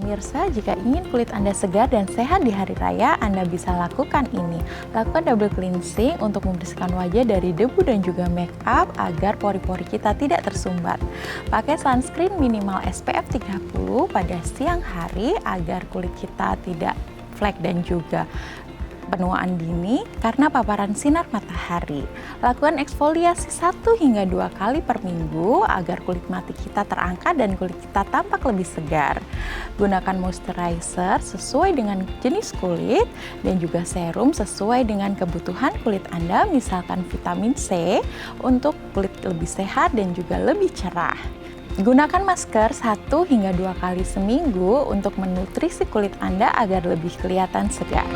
Pemirsa, jika ingin kulit Anda segar dan sehat di hari raya, Anda bisa lakukan ini. Lakukan double cleansing untuk membersihkan wajah dari debu dan juga make up agar pori-pori kita tidak tersumbat. Pakai sunscreen minimal SPF 30 pada siang hari agar kulit kita tidak flek dan juga penuaan dini karena paparan sinar matahari. Lakukan eksfoliasi 1 hingga 2 kali per minggu agar kulit mati kita terangkat dan kulit kita tampak lebih segar. Gunakan moisturizer sesuai dengan jenis kulit dan juga serum sesuai dengan kebutuhan kulit Anda, misalkan vitamin C untuk kulit lebih sehat dan juga lebih cerah. Gunakan masker 1 hingga 2 kali seminggu untuk menutrisi kulit Anda agar lebih kelihatan segar.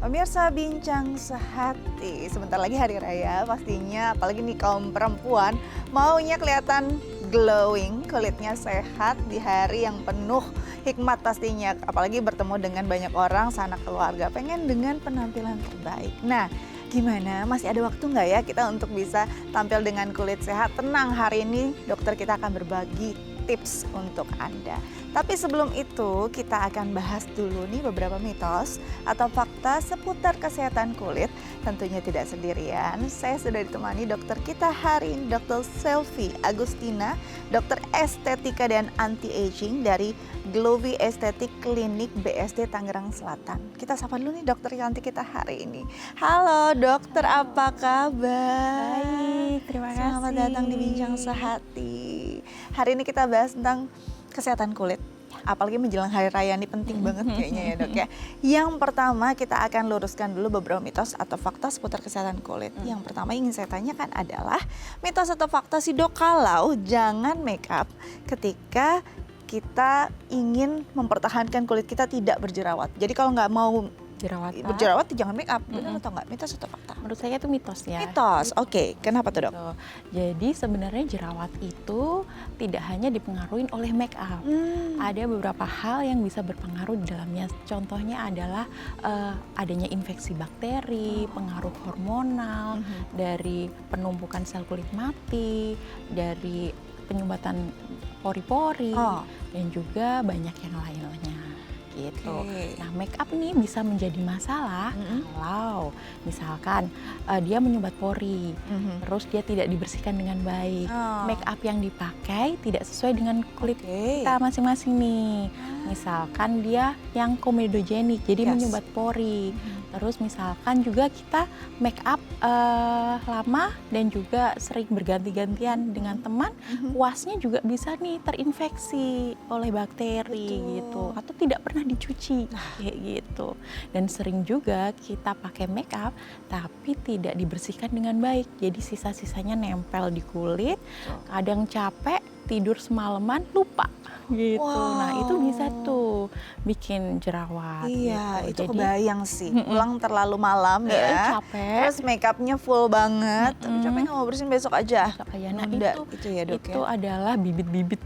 Pemirsa Bincang Sehati, sebentar lagi hari raya pastinya, apalagi nih kaum perempuan maunya kelihatan glowing, kulitnya sehat di hari yang penuh hikmat pastinya, apalagi bertemu dengan banyak orang, sanak keluarga, pengen dengan penampilan terbaik. Nah, gimana? Masih ada waktu nggak ya kita untuk bisa tampil dengan kulit sehat? Tenang, hari ini dokter kita akan berbagi tips untuk Anda. Tapi sebelum itu kita akan bahas dulu nih beberapa mitos atau fakta seputar kesehatan kulit. Tentunya tidak sendirian, saya sudah ditemani dokter kita hari ini, Dr. Selvi Agustina, dokter estetika dan anti-aging dari Glowy Estetik Klinik BSD Tangerang Selatan. Kita sapa dulu nih dokter cantik kita hari ini. Halo dokter, apa kabar? Baik, terima kasih. Selamat datang di Bincang Sehati. Hari ini kita bahas tentang kesehatan kulit, apalagi menjelang hari raya ini penting banget kayaknya ya dok ya. Yang pertama kita akan luruskan dulu beberapa mitos atau fakta seputar kesehatan kulit. Yang pertama ingin saya tanyakan adalah mitos atau fakta sih dok kalau jangan make up ketika kita ingin mempertahankan kulit kita tidak berjerawat. Jadi kalau nggak mau berjerawat jangan make up, benar atau enggak? Mitos atau fakta? Menurut saya itu mitos ya. Mitos, oke. Kenapa tuh dok? Jadi sebenarnya jerawat itu tidak hanya dipengaruhi oleh make up. Ada beberapa hal yang bisa berpengaruh di dalamnya. Contohnya adalah adanya infeksi bakteri, pengaruh hormonal, dari penumpukan sel kulit mati, dari penyumbatan pori-pori, dan juga banyak yang lainnya. Gitu. Nah, make up nih bisa menjadi masalah kalau misalkan dia menyumbat pori, terus dia tidak dibersihkan dengan baik. Make up yang dipakai tidak sesuai dengan kulit kita masing-masing nih. Misalkan dia yang komedogenik, jadi menyumbat pori. Terus misalkan juga kita make up lama dan juga sering berganti-gantian dengan teman, kuasnya juga bisa nih terinfeksi oleh bakteri gitu, atau tidak pernah dicuci kayak gitu. Dan sering juga kita pakai make up tapi tidak dibersihkan dengan baik, jadi sisa-sisanya nempel di kulit, kadang capek tidur semalaman lupa gitu. Nah itu bisa tuh bikin jerawat. Iya, gitu. itu kebayang sih. Pulang terlalu malam ya, capek. terus make upnya full banget, tapi capek nggak mau bersihin besok aja. Nah itu ya dok itu adalah bibit-bibit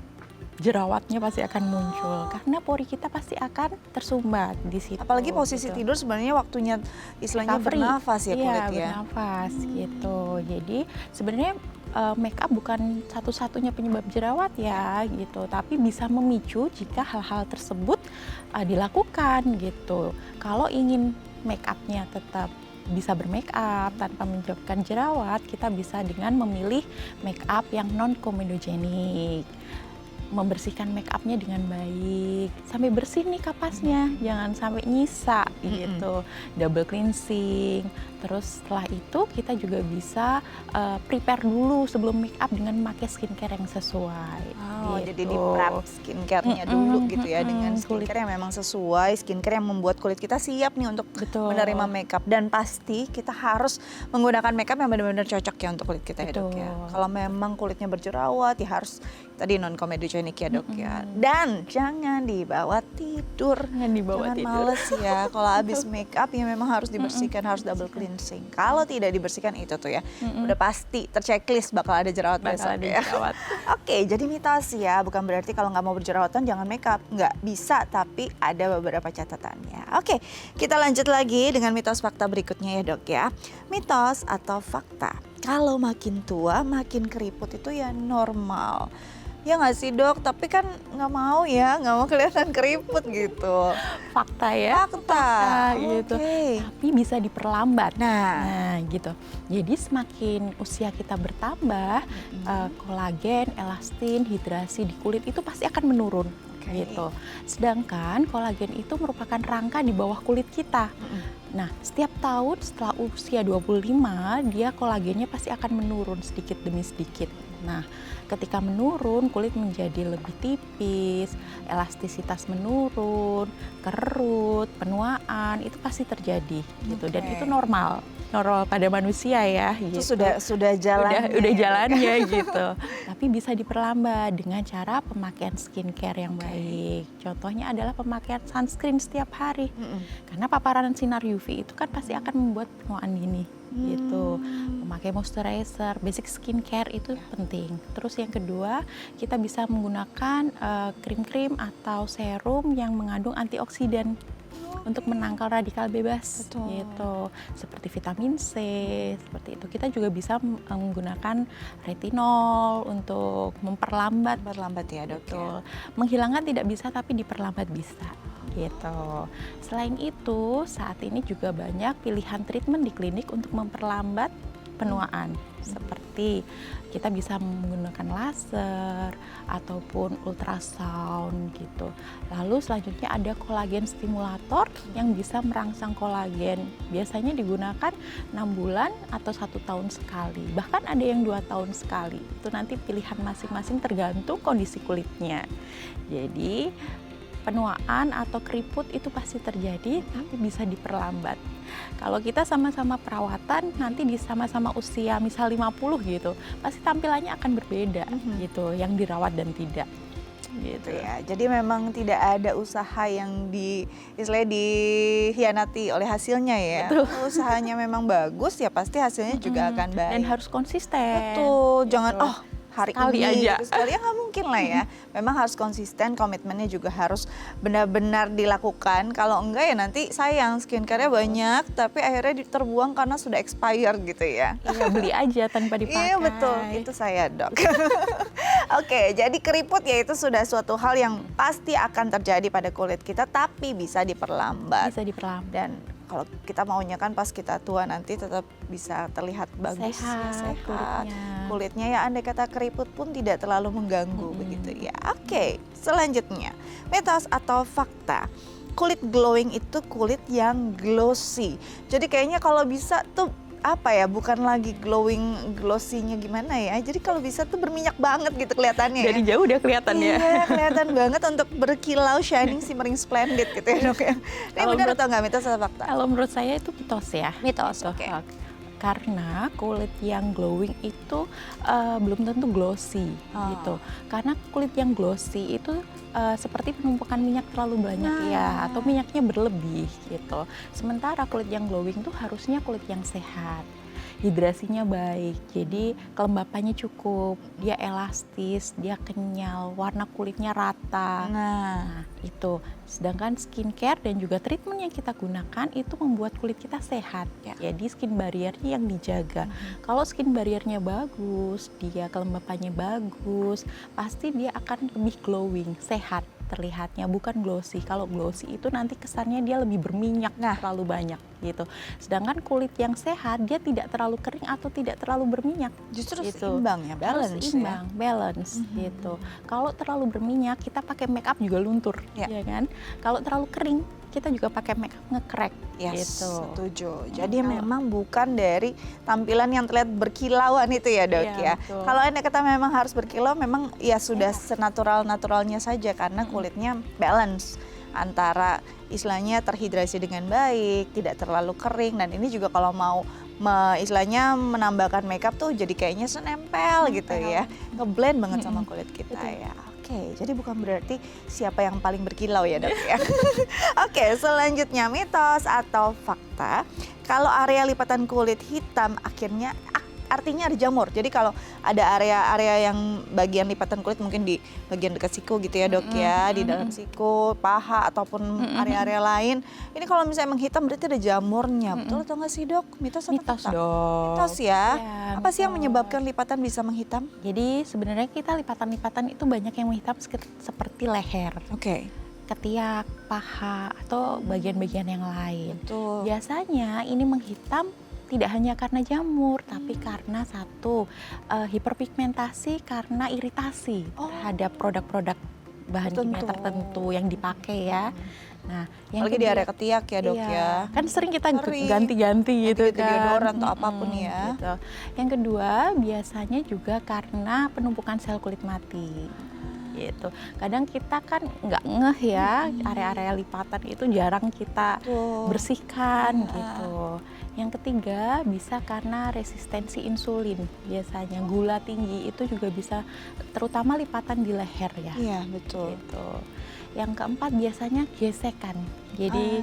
jerawatnya pasti akan muncul karena pori kita pasti akan tersumbat di situ. Apalagi posisi tidur sebenarnya waktunya istilahnya bernafas ya kulit ya. Bernafas gitu. Jadi sebenarnya make up bukan satu-satunya penyebab jerawat ya gitu, tapi bisa memicu jika hal-hal tersebut dilakukan gitu. Kalau ingin make upnya tetap bisa bermake up tanpa menyebabkan jerawat, kita bisa dengan memilih make up yang non komedogenik. Membersihkan make upnya dengan baik sampai bersih nih kapasnya, jangan sampai nyisa gitu. Double cleansing. Terus setelah itu kita juga bisa prepare dulu sebelum make up dengan memakai skincare yang sesuai. Jadi di prep skincare-nya dulu gitu ya, dengan skincare yang memang sesuai, skincare yang membuat kulit kita siap nih untuk menerima make up. Dan pasti kita harus menggunakan make up yang benar-benar cocok ya untuk kulit kita ya dok ya. Kalau memang kulitnya berjerawat ya harus tadi non komedogenik ya dok ya. Dan jangan dibawa tidur. Jangan males ya. Kalau habis make up ya memang harus dibersihkan, harus double cleansing. Kalau tidak dibersihkan itu tuh ya, udah pasti terchecklist bakal ada jerawat besok ya. Oke, jadi mitos ya, bukan berarti kalau nggak mau berjerawatan jangan make up. Nggak bisa, tapi ada beberapa catatannya. Oke, kita lanjut lagi dengan mitos fakta berikutnya ya dok ya. Mitos atau fakta, kalau makin tua makin keriput itu ya normal. Ya nggak sih dok, tapi kan nggak mau ya, nggak mau kelihatan keriput gitu. Fakta ya, Fakta, gitu. oke. Tapi bisa diperlambat. Nah, Nah, gitu. Jadi semakin usia kita bertambah, kolagen, elastin, hidrasi di kulit itu pasti akan menurun. Oke. Gitu. Sedangkan kolagen itu merupakan rangka di bawah kulit kita. Nah, setiap tahun setelah usia 25, dia kolagennya pasti akan menurun sedikit demi sedikit. Nah, ketika menurun, kulit menjadi lebih tipis, elastisitas menurun, kerut, penuaan, itu pasti terjadi gitu. Dan Oke. itu normal pada manusia ya. itu Gitu. sudah jalannya. Udah ya, Dok? jalannya gitu. Tapi bisa diperlambat dengan cara pemakaian skincare yang baik. Contohnya adalah pemakaian sunscreen setiap hari. Karena paparan sinar UV itu kan pasti akan membuat penuaan dini gitu. Memakai moisturizer, basic skincare itu penting. Terus yang kedua, kita bisa menggunakan krim-krim atau serum yang mengandung antioksidan untuk menangkal radikal bebas. Betul. Gitu. Seperti vitamin C, seperti itu. Kita juga bisa menggunakan retinol untuk memperlambat. Berlambat ya dok. Betul. Menghilangkan tidak bisa tapi diperlambat bisa. Gitu. Selain itu, saat ini juga banyak pilihan treatment di klinik untuk memperlambat penuaan. Seperti kita bisa menggunakan laser ataupun ultrasound gitu. Lalu selanjutnya ada kolagen stimulator yang bisa merangsang kolagen. Biasanya digunakan 6 bulan atau 1 tahun sekali. Bahkan ada yang 2 tahun sekali. Itu nanti pilihan masing-masing tergantung kondisi kulitnya. Jadi penuaan atau keriput itu pasti terjadi, tapi bisa diperlambat. Kalau kita sama-sama perawatan, nanti di sama-sama usia misal 50 gitu, pasti tampilannya akan berbeda gitu, yang dirawat dan tidak. Gitu Ya, jadi memang tidak ada usaha yang istilahnya dihianati oleh hasilnya ya. Betul. Kalau usahanya memang bagus ya pasti hasilnya juga akan baik. Dan harus konsisten. Betul, Gitu. jangan hari Sekali ini aja. gitu, sekali ya nggak mungkin lah ya. Memang harus konsisten, komitmennya juga harus benar-benar dilakukan. Kalau enggak ya nanti sayang, skincare-nya banyak tapi akhirnya terbuang karena sudah expired gitu ya. Iya, beli aja tanpa dipakai. Iya betul, itu saya dok. Oke, jadi keriput ya itu sudah suatu hal yang pasti akan terjadi pada kulit kita, tapi bisa diperlambat. Bisa diperlambat. Dan kalau kita maunya kan pas kita tua nanti tetap bisa terlihat bagus, Sehat kulitnya ya andai kata keriput pun tidak terlalu mengganggu begitu ya. Oke, selanjutnya mitos atau fakta. Kulit glowing itu kulit yang glossy. Jadi kayaknya kalau bisa tuh apa ya, bukan lagi glossy-nya gimana ya. Jadi kalau bisa tuh berminyak banget gitu kelihatannya. Dari jauh udah kelihatan ya. Iya, kelihatan banget untuk berkilau, shining, shimmering, splendid gitu ya dok ya. Ini Kalau benar atau nggak mitos atau fakta? Kalau menurut saya itu mitos ya. Mitos, Gitu. oke. Karena kulit yang glowing itu belum tentu glossy gitu. Karena kulit yang glossy itu seperti penumpukan minyak terlalu banyak ya, atau minyaknya berlebih gitu. Sementara kulit yang glowing itu harusnya kulit yang sehat. Hidrasinya baik, jadi kelembapannya cukup, dia elastis, dia kenyal, warna kulitnya rata. Nah, itu. Sedangkan skincare dan juga treatment yang kita gunakan itu membuat kulit kita sehat. Jadi skin barriernya yang dijaga. Kalau skin barriernya bagus, dia kelembapannya bagus, pasti dia akan lebih glowing, sehat terlihatnya, bukan glossy. Kalau glossy itu nanti kesannya dia lebih berminyak, terlalu banyak gitu. Sedangkan kulit yang sehat dia tidak terlalu kering atau tidak terlalu berminyak. Justru gitu. seimbang ya, balance seimbang, ya. balance gitu. Kalau terlalu berminyak kita pakai make up juga luntur, ya kan? Kalau terlalu kering kita juga pakai make up nge-crack gitu. Setuju. Jadi memang bukan dari tampilan yang terlihat berkilauan itu ya dok ya. Betul. Kalau anda kata memang harus berkilau, memang ya sudah senatural-naturalnya saja karena kulitnya balance antara istilahnya terhidrasi dengan baik, tidak terlalu kering, dan ini juga kalau mau istilahnya menambahkan makeup tuh jadi kayaknya senempel gitu ya, ngeblend banget sama kulit kita ya. Oke, jadi bukan berarti siapa yang paling berkilau ya dok ya. Oke, selanjutnya mitos atau fakta, kalau area lipatan kulit hitam akhirnya artinya ada jamur. Jadi kalau ada area-area yang bagian lipatan kulit mungkin di bagian dekat siku gitu ya dok ya, di dalam siku, paha ataupun area-area lain. Ini kalau misalnya menghitam berarti ada jamurnya. Betul atau nggak sih dok? Mitos atau Mitos fakta? dong. Mitos ya. Iya, Apa sih yang mitos. menyebabkan lipatan bisa menghitam? Jadi sebenarnya kita lipatan-lipatan itu banyak yang menghitam seperti leher, Oke. ketiak, paha, atau bagian-bagian yang lain. Betul. Biasanya ini menghitam tidak hanya karena jamur, tapi karena satu, hiperpigmentasi karena iritasi terhadap produk-produk bahan kimia tertentu yang dipakai ya. Nah, yang Apalagi di kedua- area ketiak ya dok Iya, ya. kan sering kita Sering. ganti-ganti gitu Ganti-ganti kan. deodoran atau apapun ya. Gitu. Yang kedua biasanya juga karena penumpukan sel kulit mati. Gitu. Kadang kita kan nggak ngeh ya, area-area lipatan itu jarang kita Betul. bersihkan Ya. gitu. Yang ketiga bisa karena resistensi insulin. Biasanya gula tinggi itu juga bisa, terutama lipatan di leher ya. Iya betul. Gitu. Yang keempat biasanya gesekan. Jadi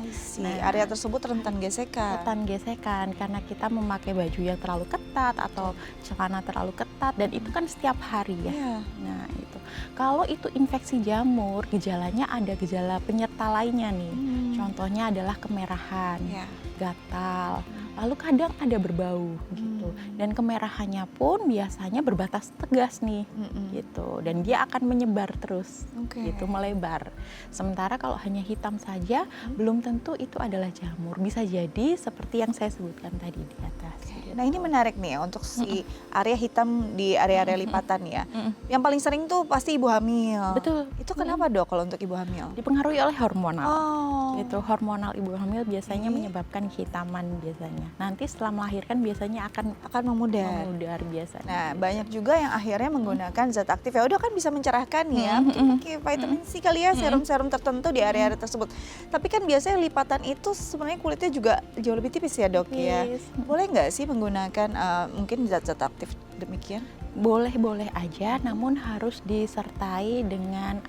area tersebut rentan gesekan. rentan gesekan karena kita memakai baju yang terlalu ketat atau celana terlalu ketat, dan itu kan setiap hari ya. Iya. Nah itu, kalau itu infeksi jamur, gejalanya ada gejala penyerta lainnya nih. Contohnya adalah kemerahan, Iya. gatal, lalu kadang ada berbau gitu. Dan kemerahannya pun biasanya berbatas tegas nih gitu, dan dia akan menyebar terus Oke. gitu, melebar. Sementara kalau hanya hitam saja belum tentu itu adalah jamur, bisa jadi seperti yang saya sebutkan tadi di atas gitu. Nah ini menarik nih ya untuk si area hitam di area-area lipatan ya. Yang paling sering tuh pasti ibu hamil. Betul. Itu kenapa dok kalau untuk ibu hamil? Dipengaruhi oleh hormonal. Oh. Itu hormonal ibu hamil biasanya Oke. menyebabkan hitaman biasanya. Nanti setelah melahirkan biasanya akan memudar. memudar biasanya. Nah banyak juga yang akhirnya menggunakan zat aktif ya udah kan bisa mencerahkan ya. Mungkin pakai vitamin C kali ya, serum-serum tertentu di area-area tersebut. Tapi kan biasanya lipatan itu sebenarnya kulitnya juga jauh lebih tipis ya dok ya. Tipis. Boleh nggak sih menggunakan mungkin zat-zat aktif demikian? Boleh-boleh aja, namun harus disertai dengan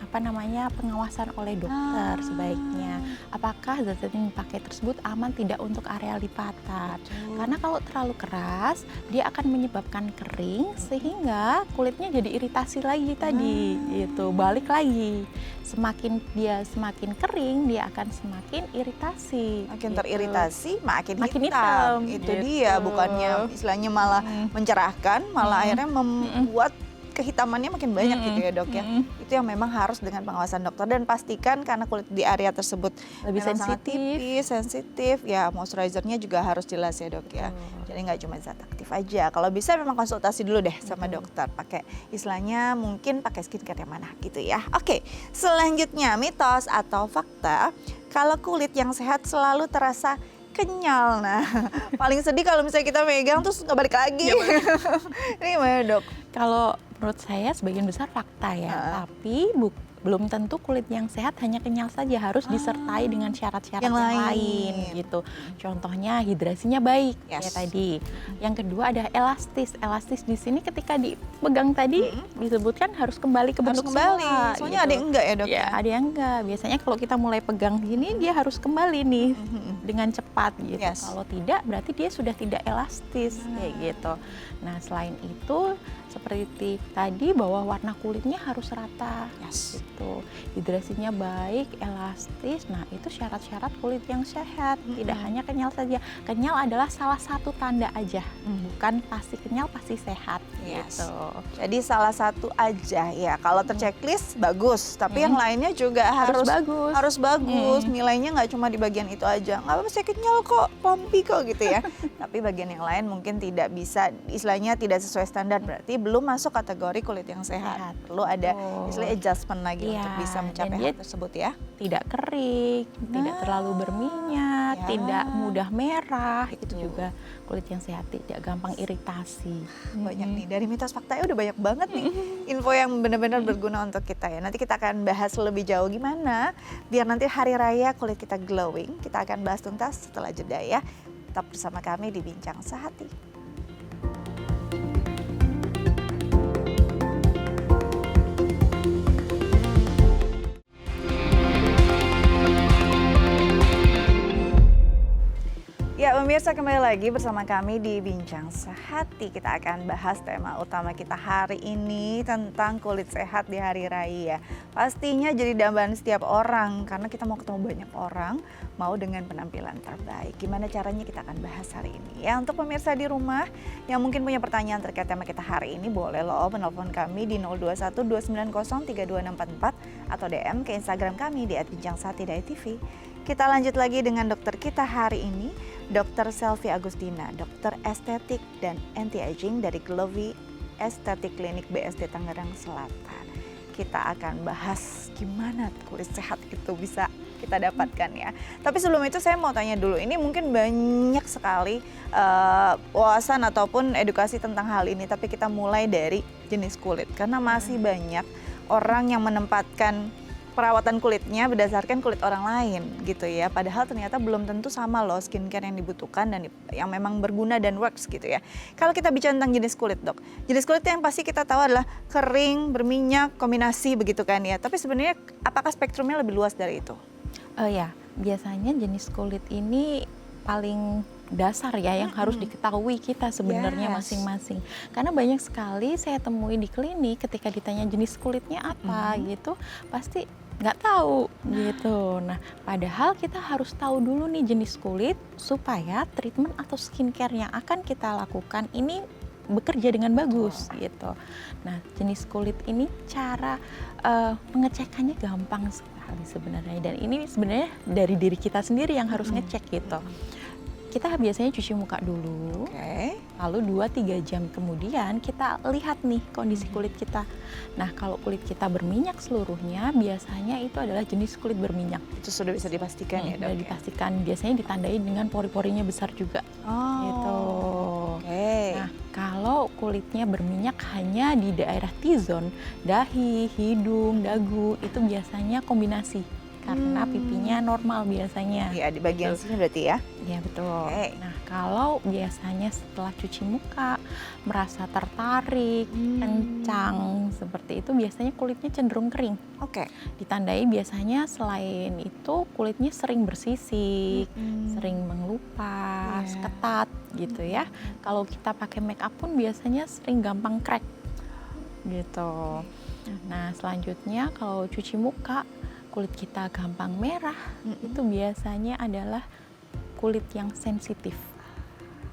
pengawasan oleh dokter sebaiknya. Apakah zat-zat yang dipakai tersebut aman tidak untuk area lipatan? Karena kalau terlalu keras, dia akan menyebabkan kering sehingga kulitnya jadi iritasi lagi tadi, gitu. Balik lagi. Semakin semakin kering, dia akan semakin iritasi. Makin gitu. teriritasi makin Makin hitam. hitam, Itu gitu. dia, bukannya istilahnya malah mencerahkan, malah akhirnya membuat kehitamannya makin banyak gitu ya dok ya. Itu yang memang harus dengan pengawasan dokter, dan pastikan karena kulit di area tersebut Lebih memang sangat sensitif. tipis, sensitif ya, moisturizernya juga harus jelas ya dok ya. Jadi nggak cuma zat aktif aja. Kalau bisa memang konsultasi dulu deh sama dokter, pakai istilahnya mungkin pakai skincare yang mana gitu ya. Oke, selanjutnya mitos atau fakta kalau kulit yang sehat selalu terasa kenyal. Nah, paling sedih kalau misalnya kita megang terus nggak balik lagi. Ini gimana dok? Kalau menurut saya sebagian besar fakta ya, tapi belum tentu kulit yang sehat hanya kenyal saja, harus disertai dengan syarat-syarat Yang yang lain. lain gitu. Contohnya hidrasinya baik Yes. kayak tadi. Yang kedua ada elastis. Elastis di sini ketika dipegang tadi disebutkan harus kembali ke Harus bentuk kembali. semula, Soalnya gitu. ada yang enggak ya dok? Ya, ada yang enggak. Biasanya kalau kita mulai pegang gini dia harus kembali nih dengan cepat gitu. Yes. Kalau tidak berarti dia sudah tidak elastis kayak gitu. Nah, selain itu seperti tadi bahwa warna kulitnya harus rata. Yes. Gitu. Hidrasinya baik, elastis. Nah, itu syarat-syarat kulit yang sehat. Tidak hanya kenyal saja. Kenyal adalah salah satu tanda aja. Bukan pasti kenyal pasti sehat Yes. gitu. Jadi salah satu aja ya. Kalau terchecklist bagus, tapi yang lainnya juga Harus harus bagus. Nilainya nggak cuma di bagian itu aja. Nggak apa-apa, saya kenyal kok, plumpy kok gitu ya. Tapi bagian yang lain mungkin tidak bisa, istilahnya tidak sesuai standar. Berarti belum masuk kategori kulit yang sehat. Sehat. Perlu ada Betul. istilahnya adjustment lagi Iya, untuk bisa mencapai dan hal dia tersebut ya. Tidak kering, tidak terlalu berminyak, Ya. tidak mudah merah. Itu Betul. juga kulit yang sehat, tidak gampang iritasi. Banyak nih, dari mitos fakta udah banyak banget nih info yang benar-benar berguna untuk kita ya. Nanti kita akan bahas lebih jauh gimana biar nanti hari raya kulit kita glowing. Kita akan bahas tuntas setelah jeda ya. Tetap bersama kami di Bincang Sehati. Ya Pemirsa, kembali lagi bersama kami di Bincang Sehati. Kita akan bahas tema utama kita hari ini tentang kulit sehat di hari raya. Pastinya jadi dambaan setiap orang karena kita mau ketemu banyak orang, mau dengan penampilan terbaik. Gimana caranya kita akan bahas hari ini ya. Untuk pemirsa di rumah yang mungkin punya pertanyaan terkait tema kita hari ini, boleh loh menelpon kami di 0212903244 atau DM ke Instagram kami di @bincang_sehati.tv. Kita lanjut lagi dengan dokter kita hari ini, Dr. Selvi Agustina, dokter estetik dan anti-aging dari Glowey Estetik Klinik BSD Tangerang Selatan. Kita akan bahas gimana kulit sehat itu bisa kita dapatkan ya. Tapi sebelum itu saya mau tanya dulu, ini mungkin banyak sekali wawasan ataupun edukasi tentang hal ini, tapi kita mulai dari jenis kulit karena masih banyak orang yang menempatkan perawatan kulitnya berdasarkan kulit orang lain gitu ya. Padahal ternyata belum tentu sama loh skincare yang dibutuhkan dan yang memang berguna dan works gitu ya. Kalau kita bicara tentang jenis kulit dok, jenis kulit yang pasti kita tahu adalah kering, berminyak, kombinasi begitu kan ya. Tapi sebenarnya apakah spektrumnya lebih luas dari itu? Ya, biasanya jenis kulit ini paling dasar ya yang harus diketahui kita sebenarnya masing-masing. Karena banyak sekali saya temui di klinik ketika ditanya jenis kulitnya apa gitu, pasti nggak tahu gitu. Nah, padahal kita harus tahu dulu nih jenis kulit supaya treatment atau skincare yang akan kita lakukan ini bekerja dengan bagus gitu. Nah, jenis kulit ini cara pengecekannya gampang sekali sebenarnya, dan ini sebenarnya dari diri kita sendiri yang harus ngecek gitu. Kita biasanya cuci muka dulu, lalu 2-3 jam kemudian kita lihat nih kondisi kulit kita. Nah, kalau kulit kita berminyak seluruhnya, biasanya itu adalah jenis kulit berminyak. Itu sudah bisa dipastikan ya dok? Sudah dipastikan, biasanya ditandai dengan pori-porinya besar juga. Gitu. Nah, kalau kulitnya berminyak hanya di daerah T-zone, dahi, hidung, dagu, itu biasanya kombinasi. Karena pipinya normal biasanya. Iya, di bagian sini berarti ya? Iya, betul. Nah, kalau biasanya setelah cuci muka merasa tertarik, kencang seperti itu, biasanya kulitnya cenderung kering. Ditandai biasanya selain itu kulitnya sering bersisik, sering mengelupas, ketat gitu ya. Kalau kita pakai make up pun biasanya sering gampang crack gitu. Nah, selanjutnya kalau cuci muka kulit kita gampang merah, itu biasanya adalah kulit yang sensitif.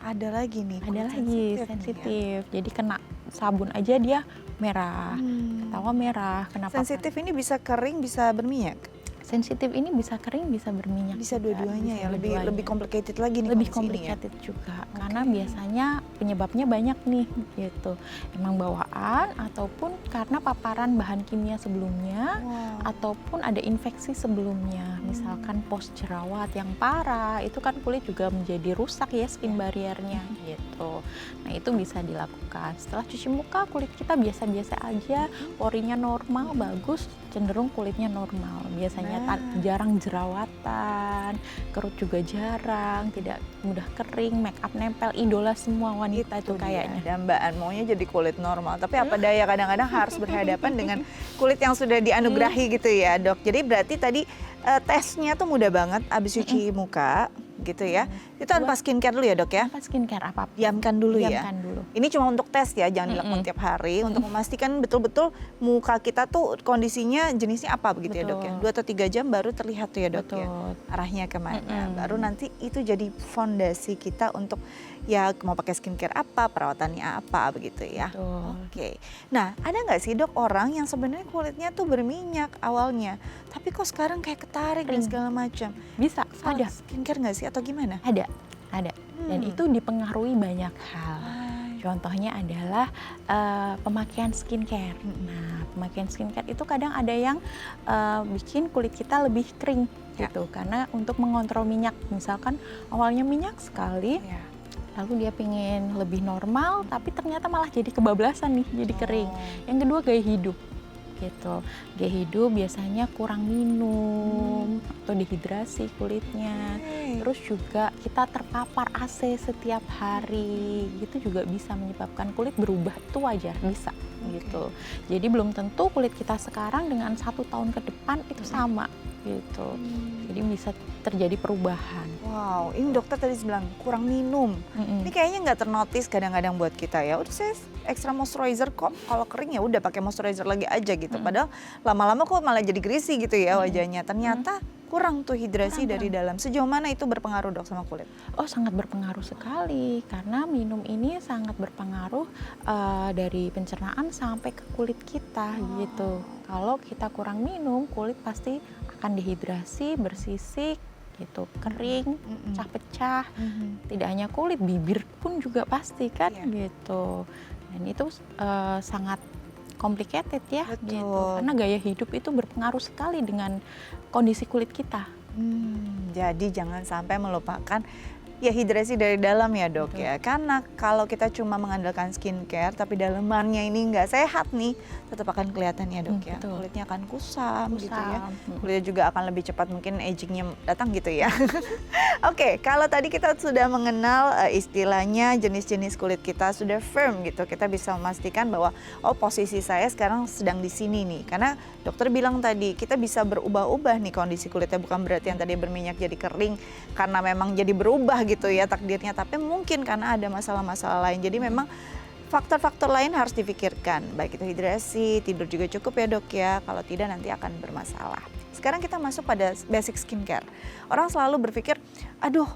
Ada lagi nih, ada lagi sensitif. Jadi kena sabun aja dia merah, ketawa merah. Kenapa? Sensitif ini bisa kering, bisa berminyak? Sensitif ini bisa kering, bisa berminyak. Bisa dua-duanya ya, lebih complicated lagi nih. Lebih complicated juga, karena biasanya penyebabnya banyak nih gitu. Emang bawaan ataupun karena paparan bahan kimia sebelumnya, ataupun ada infeksi sebelumnya. Misalkan post jerawat yang parah, itu kan kulit juga menjadi rusak ya skin barriernya gitu. Nah, itu bisa dilakukan. Setelah cuci muka kulit kita biasa-biasa aja, porinya normal, bagus, cenderung kulitnya normal. Biasanya jarang jerawatan, kerut juga jarang, tidak mudah kering, make up nempel, idola semua wanita itu kayaknya. Dambaan maunya jadi kulit normal, tapi apa daya kadang-kadang harus berhadapan dengan kulit yang sudah dianugerahi gitu ya dok. Jadi berarti tadi tesnya tuh mudah banget, abis cuci muka gitu ya. Itu tanpa skincare dulu ya dok ya? Tanpa skincare apa-apa. Diamkan dulu ya? Diamkan dulu. Ini cuma untuk tes ya, jangan dilakukan tiap hari untuk memastikan betul-betul muka kita tuh kondisinya jenisnya apa begitu ya dok ya? 2 atau 3 jam baru terlihat tuh ya dok ya? Arahnya kemana? Baru nanti itu jadi fondasi kita untuk ya mau pakai skincare apa, perawatannya apa begitu ya? Nah, ada nggak sih dok orang yang sebenarnya kulitnya tuh berminyak awalnya, tapi kok sekarang kayak ketarik dan segala macam? Bisa, ada. Skincare nggak sih atau gimana? Ada. Dan itu dipengaruhi banyak hal. Contohnya adalah pemakaian skincare. Nah, pemakaian skincare itu kadang ada yang bikin kulit kita lebih kering gitu. Karena untuk mengontrol minyak, misalkan awalnya minyak sekali, lalu dia pengen lebih normal, tapi ternyata malah jadi kebablasan nih, jadi kering. Yang kedua, gaya hidup. Gitu. Gaya hidup biasanya kurang minum atau dehidrasi kulitnya. Terus juga kita terpapar AC setiap hari, itu juga bisa menyebabkan kulit berubah. Itu wajar, bisa. gitu. Jadi belum tentu kulit kita sekarang dengan 1 tahun ke depan itu sama gitu. Jadi bisa terjadi perubahan. Wow, ini dokter tadi bilang kurang minum. Ini kayaknya nggak ternotis kadang-kadang buat kita ya. Udah saya extra moisturizer kok. Kalau kering ya udah pakai moisturizer lagi aja gitu. Padahal lama-lama kok malah jadi greasy gitu ya wajahnya. Ternyata kurang tuh hidrasi dari dalam. Sejauh mana itu berpengaruh dok sama kulit? Oh sangat berpengaruh sekali karena minum ini sangat berpengaruh dari pencernaan sampai ke kulit kita gitu. Kalau kita kurang minum kulit pasti akan dehidrasi, bersisik gitu, kering, pecah-pecah. Tidak hanya kulit, bibir pun juga pasti kan gitu. Dan itu sangat complicated ya gitu. Karena gaya hidup itu berpengaruh sekali dengan kondisi kulit kita. Jadi jangan sampai melupakan ya hidrasi dari dalam ya dok ya. Karena kalau kita cuma mengandalkan skincare tapi dalamannya ini nggak sehat nih, tetap akan kelihatan ya dok ya. Kulitnya akan kusam gitu ya. Kulitnya juga akan lebih cepat mungkin agingnya datang gitu ya. Oke, kalau tadi kita sudah mengenal istilahnya jenis-jenis kulit kita sudah firm gitu. Kita bisa memastikan bahwa oh posisi saya sekarang sedang di sini nih. Karena dokter bilang tadi kita bisa berubah-ubah nih kondisi kulitnya, bukan berarti yang tadi berminyak jadi kering karena memang jadi berubah gitu ya takdirnya, tapi mungkin karena ada masalah-masalah lain. Jadi memang faktor-faktor lain harus dipikirkan, baik itu hidrasi, tidur juga cukup ya dok ya, kalau tidak nanti akan bermasalah. Sekarang kita masuk pada basic skincare. Orang selalu berpikir, aduh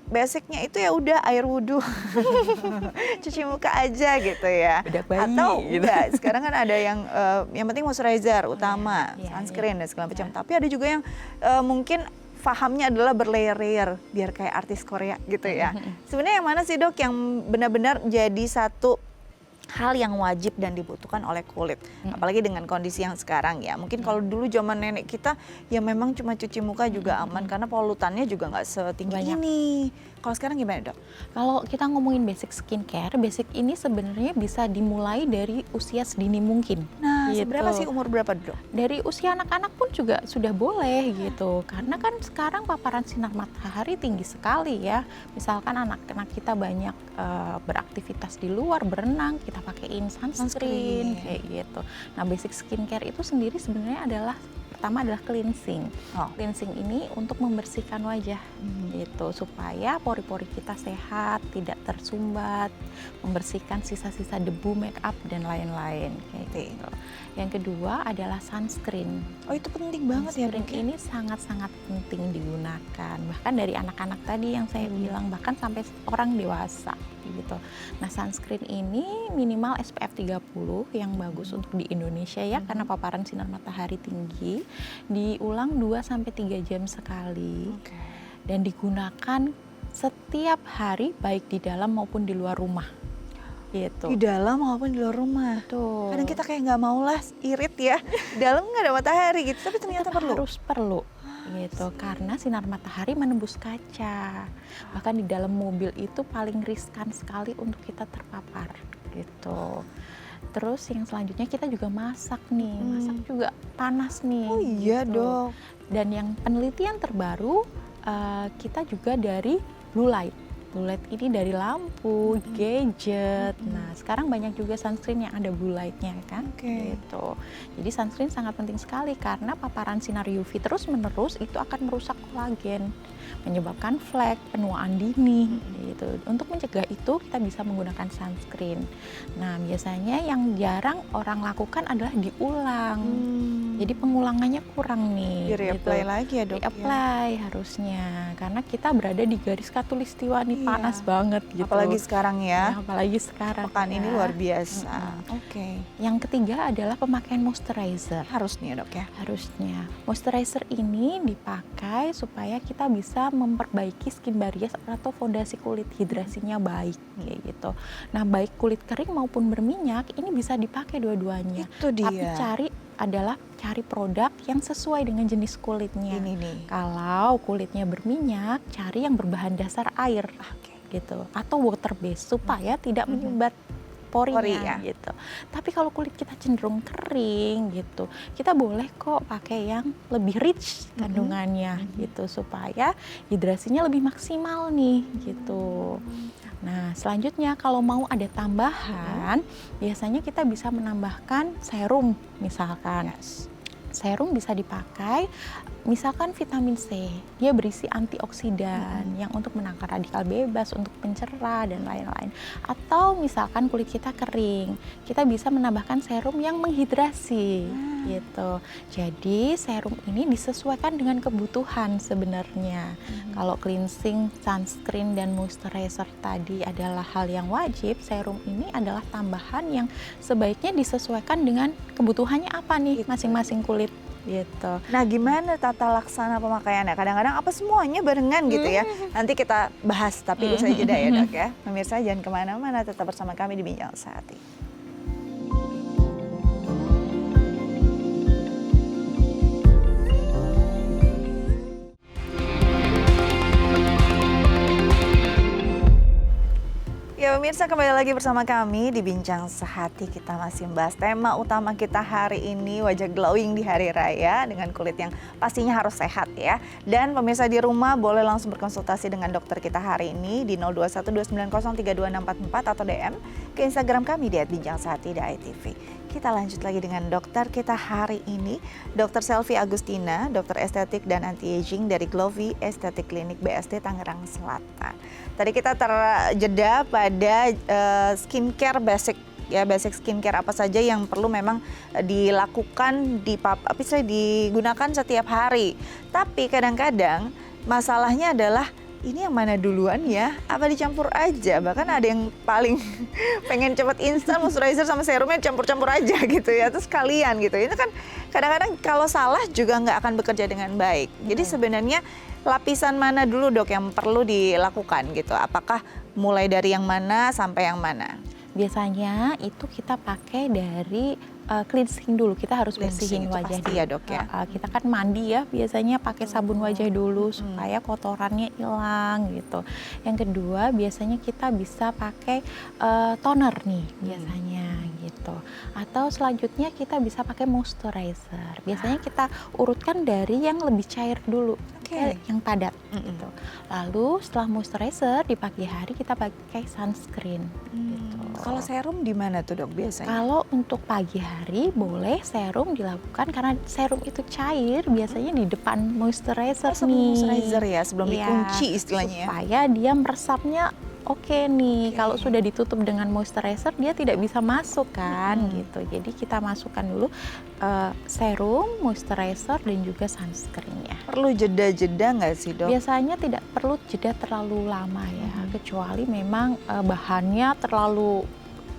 basicnya itu ya udah air wudhu, cuci muka aja gitu ya. Atau gitu. enggak, sekarang kan ada yang penting moisturizer utama, sunscreen dan segala macam. Tapi ada juga yang mungkin fahamnya adalah berlayer-layer biar kayak artis Korea gitu ya. Sebenarnya yang mana sih dok yang benar-benar jadi satu hal yang wajib dan dibutuhkan oleh kulit, apalagi dengan kondisi yang sekarang ya. Mungkin kalau dulu zaman nenek kita ya memang cuma cuci muka juga aman karena polutannya juga nggak setinggi ini. Kalau sekarang gimana dok? Kalau kita ngomongin basic skincare, basic ini sebenarnya bisa dimulai dari usia sedini mungkin. Nah, gitu. seberapa sih umur berapa dok? Dari usia anak-anak pun juga sudah boleh gitu. Karena kan sekarang paparan sinar matahari tinggi sekali ya. Misalkan anak-anak kita banyak beraktivitas di luar, berenang, kita pakaiin sunscreen kayak gitu. Nah, basic skincare itu sendiri sebenarnya adalah pertama adalah cleansing. Cleansing ini untuk membersihkan wajah gitu supaya pori-pori kita sehat, tidak tersumbat, membersihkan sisa-sisa debu, make up dan lain-lain kayak gitu. Yang kedua adalah sunscreen. Oh, itu penting banget ya. Sunscreen ini sangat-sangat penting digunakan. Bahkan dari anak-anak tadi yang saya bilang, bahkan sampai orang dewasa gitu. Nah, sunscreen ini minimal SPF 30 yang bagus untuk di Indonesia ya karena paparan sinar matahari tinggi. Diulang 2-3 jam sekali. Dan digunakan setiap hari baik di dalam maupun di luar rumah. Gitu. Di dalam maupun di luar rumah. Betul. Kadang kita kayak nggak mau lah irit ya. Di dalam nggak ada matahari gitu, tapi ternyata perlu gitu karena sinar matahari menembus kaca. Bahkan di dalam mobil itu paling riskan sekali untuk kita terpapar gitu. Terus yang selanjutnya kita juga masak nih. Masak juga panas nih. Oh iya gitu. dok. Dan yang penelitian terbaru kita juga dari blue light. Blue light ini dari lampu, gadget. Nah, sekarang banyak juga sunscreen yang ada blue light-nya kan. Gitu. Jadi sunscreen sangat penting sekali karena paparan sinar UV terus-menerus itu akan merusak kolagen, menyebabkan flek, penuaan dini gitu. Untuk mencegah itu kita bisa menggunakan sunscreen. Nah, biasanya yang jarang orang lakukan adalah diulang. Jadi pengulangannya kurang nih. Di-reapply lagi ya dok? Di-apply harusnya karena kita berada di garis khatulistiwa nih, panas banget gitu. Apalagi sekarang ya. Apalagi sekarang. Pekan ini luar biasa. Yang ketiga adalah pemakaian moisturizer. Harusnya dok ya? Harusnya. Moisturizer ini dipakai supaya kita bisa memperbaiki skin barrier atau fondasi kulit, hidrasinya baik kayak gitu. Nah, baik kulit kering maupun berminyak ini bisa dipakai dua-duanya. Itu dia. Tapi cari produk yang sesuai dengan jenis kulitnya. Ini nih. Kalau kulitnya berminyak, cari yang berbahan dasar air gitu atau water base supaya tidak menyumbat porinya gitu. Tapi kalau kulit kita cenderung kering gitu, kita boleh kok pakai yang lebih rich kandungannya gitu supaya hidrasinya lebih maksimal nih gitu. Nah, selanjutnya kalau mau ada tambahan, biasanya kita bisa menambahkan serum misalkan. Yes. Serum bisa dipakai, misalkan vitamin C, dia berisi antioksidan yang untuk menangkal radikal bebas, untuk pencerah dan lain-lain. Atau misalkan kulit kita kering, kita bisa menambahkan serum yang menghidrasi gitu. Jadi serum ini disesuaikan dengan kebutuhan sebenarnya. Kalau cleansing, sunscreen dan moisturizer tadi adalah hal yang wajib, serum ini adalah tambahan yang sebaiknya disesuaikan dengan kebutuhannya apa nih masing-masing kulit gitu. Nah, gimana tata laksana pemakaiannya? Kadang-kadang apa semuanya barengan gitu ya. Nanti kita bahas, tapi usai jeda ya Dok ya. Pemirsa jangan kemana-mana, tetap bersama kami di Bincang Sehati. Ya pemirsa, kembali lagi bersama kami di Bincang Sehati. Kita masih membahas tema utama kita hari ini, wajah glowing di hari raya dengan kulit yang pastinya harus sehat ya. Dan pemirsa di rumah boleh langsung berkonsultasi dengan dokter kita hari ini di 0212903244 atau DM ke Instagram kami di @bincang_sehati_ITV. Kita lanjut lagi dengan dokter kita hari ini, Dr. Selvi Agustina, dokter estetik dan anti-aging dari Glowy Estetik Klinik BSD Tangerang Selatan. Tadi kita terjeda pada skincare basic ya, basic skincare apa saja yang perlu memang dilakukan bisa digunakan setiap hari. Tapi kadang-kadang masalahnya adalah ini yang mana duluan ya? Apa dicampur aja? Bahkan ada yang paling pengen cepat instan moisturizer sama serumnya campur-campur aja gitu ya. Terus kalian gitu. Itu kan kadang-kadang kalau salah juga nggak akan bekerja dengan baik. Jadi sebenarnya lapisan mana dulu Dok yang perlu dilakukan gitu? Apakah mulai dari yang mana sampai yang mana? Biasanya itu kita pakai dari cleansing dulu, kita harus bersihin wajah pasti ya Dok ya. Kita kan mandi ya, biasanya pakai sabun wajah dulu supaya kotorannya hilang gitu. Yang kedua biasanya kita bisa pakai toner nih biasanya gitu. Atau selanjutnya kita bisa pakai moisturizer. Biasanya kita urutkan dari yang lebih cair dulu. Yang padat gitu. Lalu setelah moisturizer di pagi hari kita pakai sunscreen gitu. Kalau serum di mana tuh Dok biasanya? Kalau untuk pagi hari boleh serum dilakukan karena serum itu cair biasanya di depan moisturizer nih. Moisturizer ya sebelum dikunci istilahnya ya. Supaya dia meresapnya oke nih. Kalau sudah ditutup dengan moisturizer dia tidak bisa masuk kan gitu. Jadi kita masukkan dulu serum, moisturizer dan juga sunscreen-nya. Perlu jeda-jeda nggak sih Dok? Biasanya tidak perlu jeda terlalu lama ya, kecuali memang bahannya terlalu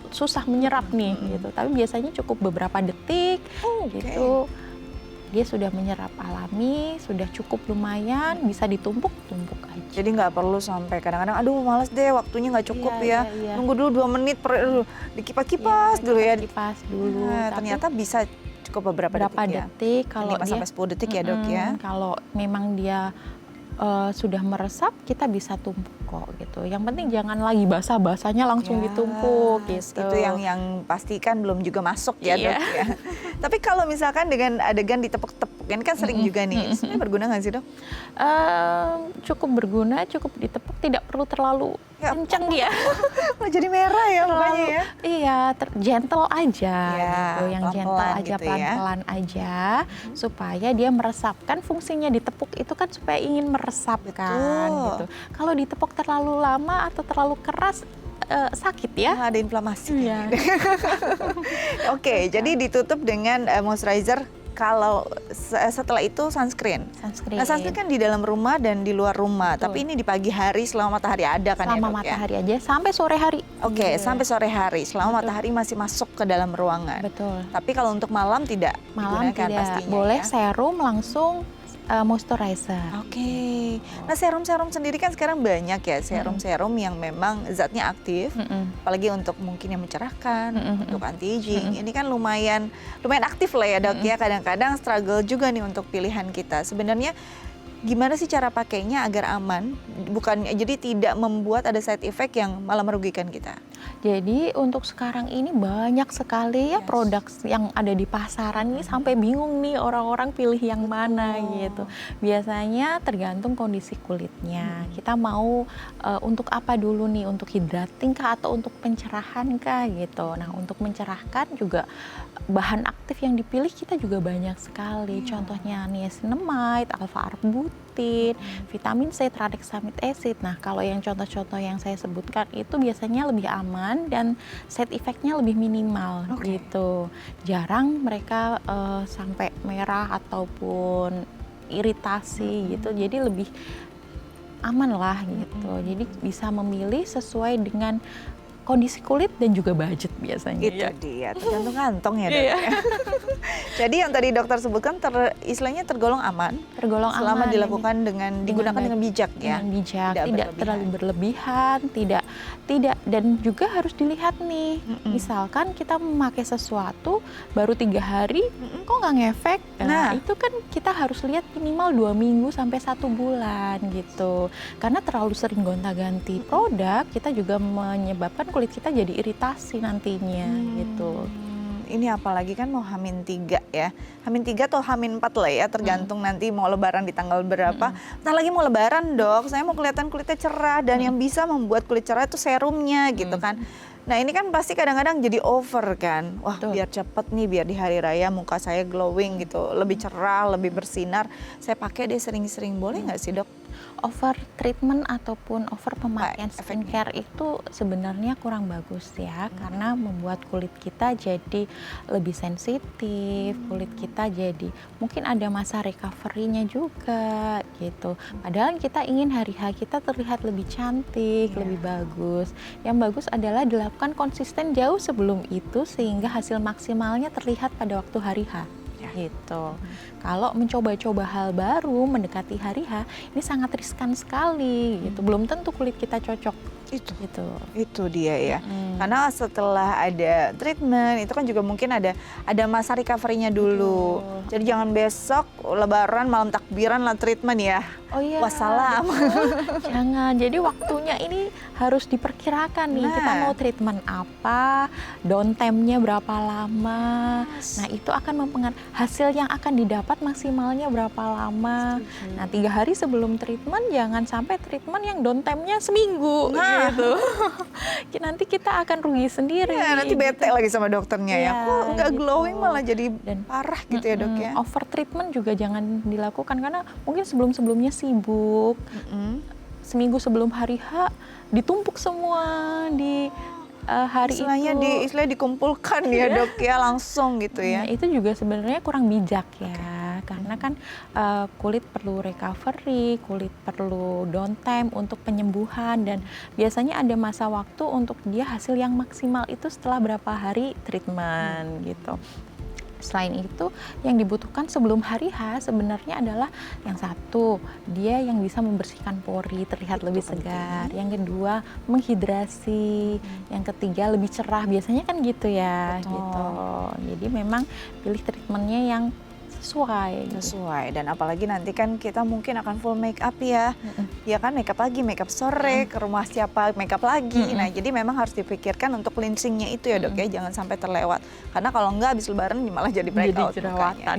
susah menyerap nih gitu. Tapi biasanya cukup beberapa detik gitu. Dia sudah menyerap alami, sudah cukup lumayan, bisa ditumpuk-tumpuk aja. Jadi nggak perlu sampai kadang-kadang, aduh males deh waktunya nggak cukup Iya. Nunggu dulu 2 menit, dikipas-kipas dulu ya. Kipas dulu. Nah, ternyata bisa cukup beberapa detik. Kalau 5-10 detik ya Dok ya. Kalau memang dia sudah meresap, kita bisa tumpuk kok gitu. Yang penting jangan lagi basah-basahnya langsung ditumpuk gitu. Itu yang pastikan belum juga masuk ya Dok ya. Tapi kalau misalkan dengan adegan ditepuk-tepuk, ini kan sering juga nih, sebenarnya berguna nggak sih Dok? Cukup berguna, cukup ditepuk, tidak perlu terlalu kencang dia. Jadi merah ya mukanya ya? Iya, gentle aja gitu, yang gentle aja, gitu pelan-pelan aja, supaya dia meresapkan. Fungsinya ditepuk itu kan supaya ingin meresapkan gitu. Kalau ditepuk terlalu lama atau terlalu keras, sakit ya. Ada inflamasi. Oke, jadi ditutup dengan moisturizer. Kalau setelah itu sunscreen. Nah, sunscreen kan di dalam rumah dan di luar rumah. Tapi ini di pagi hari selama matahari ada kan ya Dok? Selama matahari aja sampai sore hari. Oke, sampai sore hari selama matahari masih masuk ke dalam ruangan. Betul. Tapi kalau untuk malam tidak Malam digunakan tidak pastinya boleh ya? serum langsung moisturizer. Oke. Nah, serum-serum sendiri kan sekarang banyak ya, serum-serum yang memang zatnya aktif, apalagi untuk mungkin yang mencerahkan, untuk anti-aging. Ini kan lumayan aktif lah ya Dok ya. Kadang-kadang struggle juga nih untuk pilihan kita. Sebenarnya gimana sih cara pakainya agar aman, jadi tidak membuat ada side effect yang malah merugikan kita? Jadi untuk sekarang ini banyak sekali ya Yes. produk yang ada di pasaran ini sampai bingung nih orang-orang pilih yang mana gitu. Biasanya tergantung kondisi kulitnya. Kita mau untuk apa dulu nih, untuk hydrating kah atau untuk pencerahan kah gitu. Nah untuk mencerahkan juga bahan aktif yang dipilih kita juga banyak sekali. Contohnya niacinamide, alpha arbutin, vitamin C, tranexamic acid. Nah kalau yang contoh-contoh yang saya sebutkan itu biasanya lebih aman dan side effect-nya lebih minimal gitu. Jarang mereka sampai merah ataupun iritasi gitu. Jadi lebih aman lah gitu. Jadi bisa memilih sesuai dengan kondisi kulit dan juga budget biasanya. Itu dia, tergantung kantong ya dok. Ya. Jadi yang tadi dokter sebutkan istilahnya tergolong aman. Tergolong selama aman. dilakukan digunakan dengan bijak ya. Dengan bijak, tidak terlalu berlebihan, tidak dan juga harus dilihat nih. Misalkan kita memakai sesuatu baru 3 hari, kok nggak ngefek? Nah, itu kan kita harus lihat minimal 2 minggu sampai 1 bulan gitu. Karena terlalu sering gonta-ganti produk, kita juga menyebabkan kulit kita jadi iritasi nantinya gitu. Ini apalagi kan mau H-3 ya. H-3 atau H-4 lah ya, tergantung nanti mau lebaran di tanggal berapa. Nah lagi mau lebaran dok, saya mau kelihatan kulitnya cerah dan yang bisa membuat kulit cerah itu serumnya gitu kan. Nah ini kan pasti kadang-kadang jadi over kan. Wah biar cepet nih, biar di hari raya muka saya glowing gitu. Lebih cerah, lebih bersinar. Saya pakai deh sering-sering, boleh nggak sih dok? Over treatment ataupun over pemakaian skincare itu sebenarnya kurang bagus ya, karena membuat kulit kita jadi lebih sensitif, kulit kita jadi mungkin ada masa recovery-nya juga gitu. Padahal kita ingin hari H kita terlihat lebih cantik, lebih bagus. Yang bagus adalah dilakukan konsisten jauh sebelum itu sehingga hasil maksimalnya terlihat pada waktu hari H. Gitu. Kalau mencoba-coba hal baru mendekati hari H, ini sangat riskan sekali gitu. Belum tentu kulit kita cocok. Itu dia ya. Karena setelah ada treatment itu kan juga mungkin ada masa recovery-nya dulu. Jadi jangan besok lebaran malam takbiran lah treatment ya. Oh iya. Wassalam. Jangan. Jadi waktunya ini harus diperkirakan nih. Kita mau treatment apa, downtime-nya berapa lama. Nah itu akan mempengaruhi hasil yang akan didapat maksimalnya berapa lama. Nah 3 hari sebelum treatment jangan sampai treatment yang downtime-nya seminggu. Gitu. Nanti kita akan rugi sendiri. Ya, nanti bete lagi sama dokternya ya. Kok nggak glowing malah jadi parah gitu ya dok ya. Over treatment juga jangan dilakukan karena mungkin sebelum-sebelumnya sibuk. Seminggu sebelum hari H ditumpuk semua di hari istilahnya dikumpulkan ya dok ya langsung gitu ya. Nah, itu juga sebenarnya kurang bijak ya. Karena kan kulit perlu recovery, kulit perlu downtime untuk penyembuhan dan biasanya ada masa waktu untuk dia hasil yang maksimal itu setelah berapa hari treatment gitu. Selain itu, yang dibutuhkan sebelum hari H sebenarnya adalah yang satu, dia yang bisa membersihkan pori, terlihat lebih segar. Yang kedua, menghidrasi. Yang ketiga, lebih cerah. Biasanya kan gitu ya. Gitu. Jadi memang pilih treatmentnya yang sesuai dan apalagi nanti kan kita mungkin akan full make up ya. Ya kan make up pagi, make up sore, ke rumah siapa make up lagi. Nah jadi memang harus dipikirkan untuk cleansingnya itu ya dok ya, jangan sampai terlewat. Karena kalau enggak habis lebaran malah jadi breakout. Jadi jerawatan.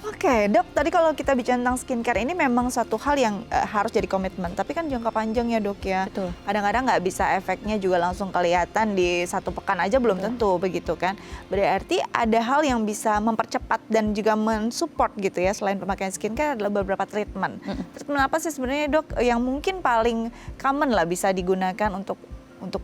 Oke dok, tadi kalau kita bicara tentang skincare ini memang satu hal yang harus jadi komitmen. Tapi kan jangka panjang ya dok ya. Betul. Kadang-kadang nggak bisa efeknya juga langsung kelihatan di 1 pekan aja belum tentu begitu kan. Berarti ada hal yang bisa mempercepat dan juga support gitu ya selain pemakaian skincare adalah beberapa treatment. Treatment apa sih sebenarnya dok yang mungkin paling common lah bisa digunakan untuk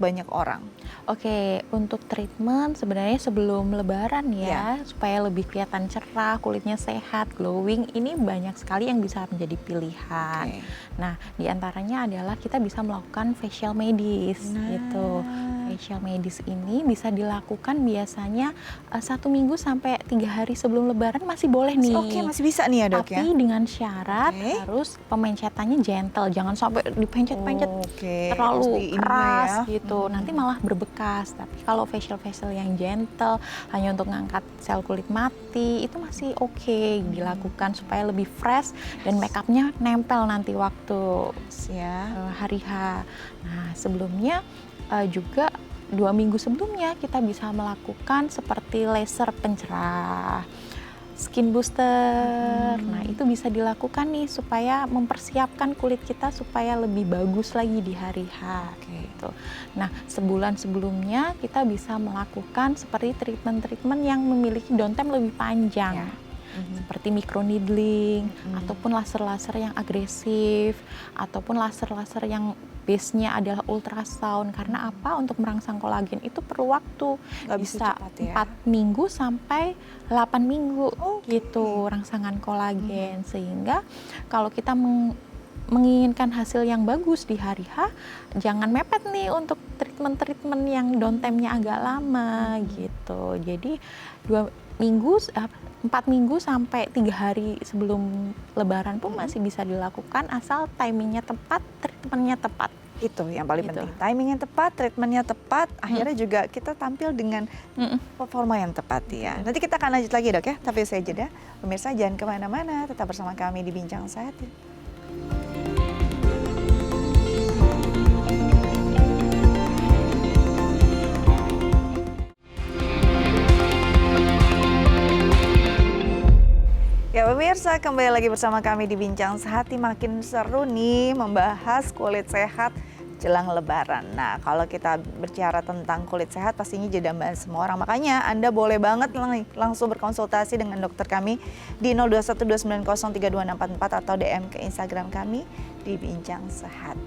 banyak orang? Oke, untuk treatment sebenarnya sebelum lebaran ya, supaya lebih kelihatan cerah, kulitnya sehat, glowing, ini banyak sekali yang bisa menjadi pilihan. Nah, diantaranya adalah kita bisa melakukan facial medis gitu. Facial medis ini bisa dilakukan biasanya 1 minggu sampai 3 hari sebelum lebaran masih boleh nih. Oke, masih bisa nih ya dok ya. Tapi dengan syarat harus pemencetannya gentle, jangan sampai dipencet-pencet terlalu keras gitu. Nanti malah berbekas. Tapi kalau facial yang gentle hanya untuk ngangkat sel kulit mati itu masih oke dilakukan supaya lebih fresh dan make upnya nempel nanti waktu hari H. Nah sebelumnya juga 2 minggu sebelumnya kita bisa melakukan seperti laser pencerah, skin booster. Nah, itu bisa dilakukan nih supaya mempersiapkan kulit kita supaya lebih bagus lagi di hari H. Gitu. Nah, sebulan sebelumnya kita bisa melakukan seperti treatment-treatment yang memiliki downtime lebih panjang. Ya. Seperti microneedling, ataupun laser-laser yang agresif, ataupun laser-laser yang base-nya adalah ultrasound. Karena apa? Untuk merangsang kolagen itu perlu waktu. Nggak bisa cepat ya? 4 minggu sampai 8 minggu gitu oke. rangsangan kolagen. Sehingga kalau kita menginginkan hasil yang bagus di hari H, jangan mepet nih untuk treatment-treatment yang downtime-nya agak lama gitu. Jadi 4 minggu sampai 3 hari sebelum Lebaran pun masih bisa dilakukan asal timingnya tepat, treatmentnya tepat. Itu yang paling Gitu. penting. Timingnya tepat, treatmentnya tepat, akhirnya juga kita tampil dengan performa yang tepat ya. Nanti kita akan lanjut lagi dok ya, tapi saya jeda. Pemirsa jangan kemana-mana, tetap bersama kami di Bincang Sehat. Ya pemirsa, kembali lagi bersama kami di Bincang Sehat. Makin seru nih membahas kulit sehat jelang Lebaran. Nah, kalau kita bicara tentang kulit sehat pastinya jadi dambaan semua orang. Makanya Anda boleh banget langsung berkonsultasi dengan dokter kami di 0212903244 atau DM ke Instagram kami di Bincang Sehat.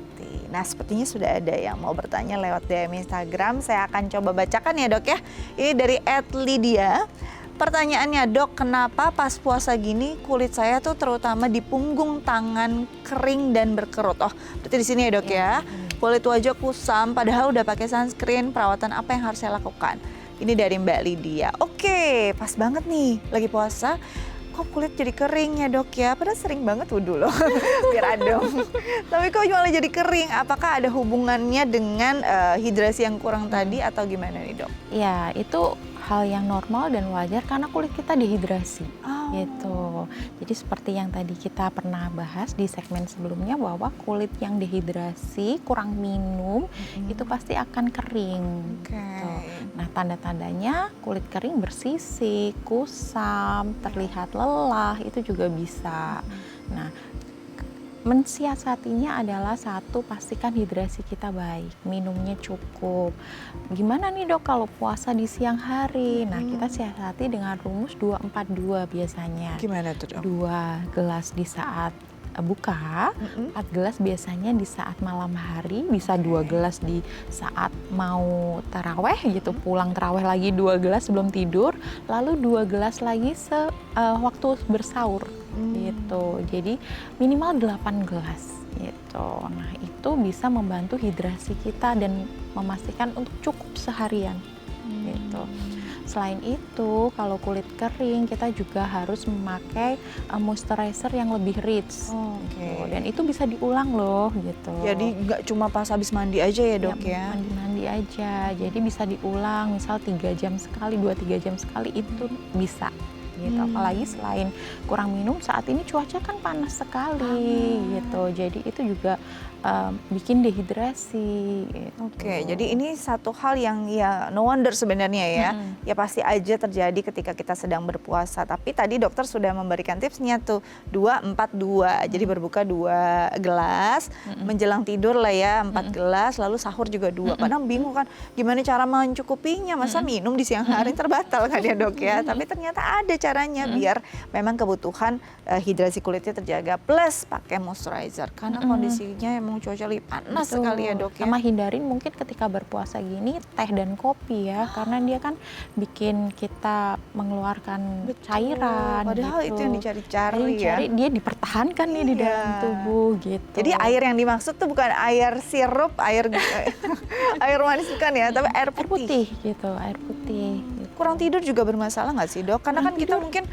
Nah, sepertinya sudah ada yang mau bertanya lewat DM Instagram. Saya akan coba bacakan ya dok ya. Ini dari @Lydia. Pertanyaannya, dok, kenapa pas puasa gini kulit saya tuh terutama di punggung tangan kering dan berkerut? Oh, berarti di sini ya dok ya. Kulit wajah kusam, padahal udah pakai sunscreen. Perawatan apa yang harus saya lakukan? Ini dari Mbak Lydia. Oke, pas banget nih, lagi puasa. Kok kulit jadi kering ya dok ya? Padahal sering banget wudhu loh, biar adem. Tapi kok malah jadi kering? Apakah ada hubungannya dengan hidrasi yang kurang tadi atau gimana nih dok? Ya, itu hal yang normal dan wajar karena kulit kita dehidrasi. Gitu. Jadi seperti yang tadi kita pernah bahas di segmen sebelumnya bahwa kulit yang dehidrasi, kurang minum, itu pasti akan kering. Gitu. Nah, tanda-tandanya kulit kering bersisik, kusam, terlihat lelah, itu juga bisa. Nah, mensiasatinya adalah satu, pastikan hidrasi kita baik, minumnya cukup. Gimana nih dok kalau puasa di siang hari? Nah, kita siasati dengan rumus 2-4-2 biasanya. Gimana tuh dok? 2 gelas di saat buka, 4 gelas biasanya di saat malam hari, bisa 2 gelas di saat mau taraweh gitu, pulang taraweh lagi 2 gelas sebelum tidur, lalu 2 gelas lagi waktu bersaur gitu. Jadi minimal 8 gelas gitu. Nah, itu bisa membantu hidrasi kita dan memastikan untuk cukup seharian gitu. Selain itu, kalau kulit kering, kita juga harus memakai moisturizer yang lebih rich. Gitu. Dan itu bisa diulang loh gitu. Jadi nggak cuma pas habis mandi aja ya dok ya? Mandi-mandi aja. Jadi bisa diulang, misal 3 jam sekali, 2-3 jam sekali itu bisa. Gitu. Apalagi selain kurang minum, saat ini cuaca kan panas sekali gitu. Jadi itu juga bikin dehidrasi. Gitu. Oke, jadi ini satu hal yang ya no wonder sebenarnya ya. Ya pasti aja terjadi ketika kita sedang berpuasa. Tapi tadi dokter sudah memberikan tipsnya tuh 2-4-2. Jadi berbuka 2 gelas, menjelang tidur lah ya 4 gelas, lalu sahur juga 2. Padahal bingung kan gimana cara mencukupinya. Masa minum di siang hari terbatal kan ya dok ya. Tapi ternyata ada caranya biar memang kebutuhan hidrasi kulitnya terjaga. Plus pakai moisturizer karena kondisinya emang cuaca lagi panas sekali ya dok ya. Sama hindarin mungkin ketika berpuasa gini teh dan kopi ya, karena dia kan bikin kita mengeluarkan cairan. Padahal gitu. itu yang dicari-cari ya. Dia dipertahankan nih di dalam tubuh gitu. Jadi air yang dimaksud tuh bukan air sirup, air manis bukan ya, tapi air putih. Air putih gitu, air putih. Gitu. Kurang tidur juga bermasalah nggak sih dok? Karena kan kita mungkin